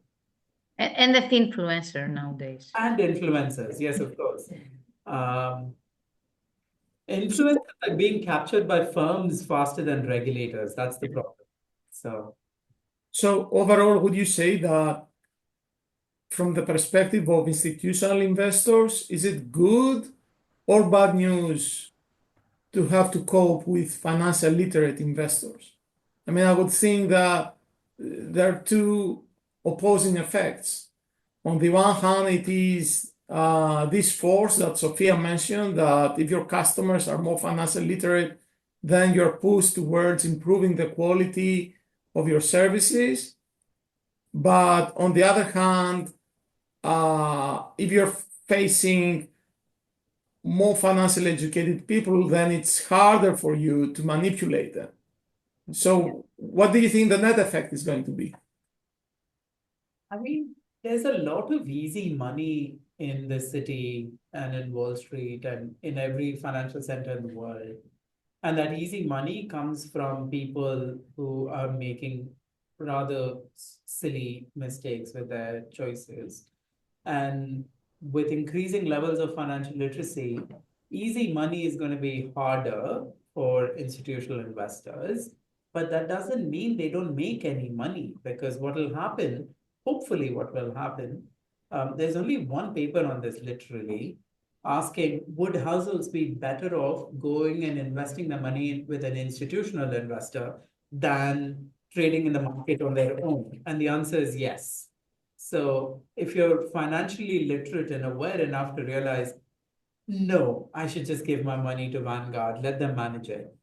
And the influencer nowadays. and influencers, yes, of course. Influencers are being captured by firms faster than regulators. That's the problem. So overall, would you say that from the perspective of institutional investors, is it good or bad news to have to cope with financial literate investors? I mean, I would think that there are two opposing effects. On the one hand, it is this force that Sofia mentioned, that if your customers are more financially literate, then you're pushed towards improving the quality of your services. But on the other hand, if you're facing more financially educated people, then it's harder for you to manipulate them. So what do you think the net effect is going to be? I mean, there's a lot of easy money in the city and in Wall Street and in every financial center in the world. And that easy money comes from people who are making rather silly mistakes with their choices. And with increasing levels of financial literacy, easy money is going to be harder for institutional investors. But that doesn't mean they don't make any money, because what will happen, hopefully what will happen, there's only one paper on this literally, asking, would households be better off going and investing the money with an institutional investor than trading in the market on their own? And the answer is yes. So if you're financially literate and aware enough to realize, no, I should just give my money to Vanguard, let them manage it.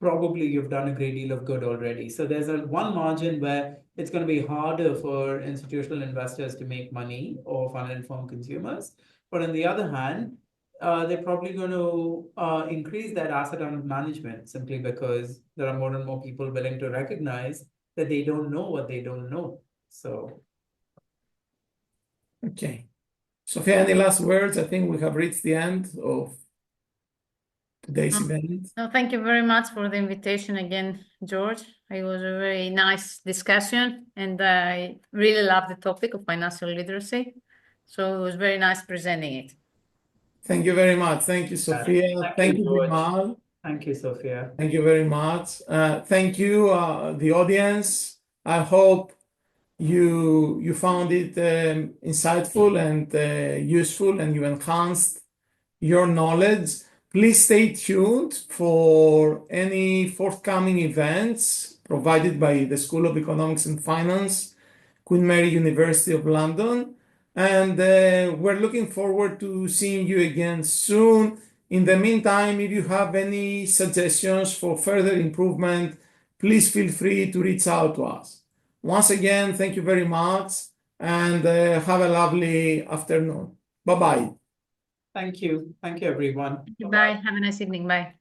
Probably you've done a great deal of good already. So there's one margin where it's going to be harder for institutional investors to make money or for uninformed consumers. But on the other hand, they're probably going to increase that asset under management simply because there are more and more people willing to recognize that they don't know what they don't know. So. Okay. Sofia, any last words? I think we have reached the end of today's event. No, thank you very much for the invitation again, George. It was a very nice discussion, and I really love the topic of financial literacy. So it was very nice presenting it. Thank you very much. Thank you, Sofia. Thank you, Vimal. Thank you, Sofia. Thank you very much. Thank you, the audience. I hope you found it insightful and useful, and you enhanced your knowledge. Please stay tuned for any forthcoming events provided by the School of Economics and Finance, Queen Mary University of London. And we're looking forward to seeing you again soon. In the meantime, if you have any suggestions for further improvement, please feel free to reach out to us. Once again, thank you very much, and have a lovely afternoon. Bye-bye. Thank you. Thank you, everyone. Bye. Have a nice evening. Bye.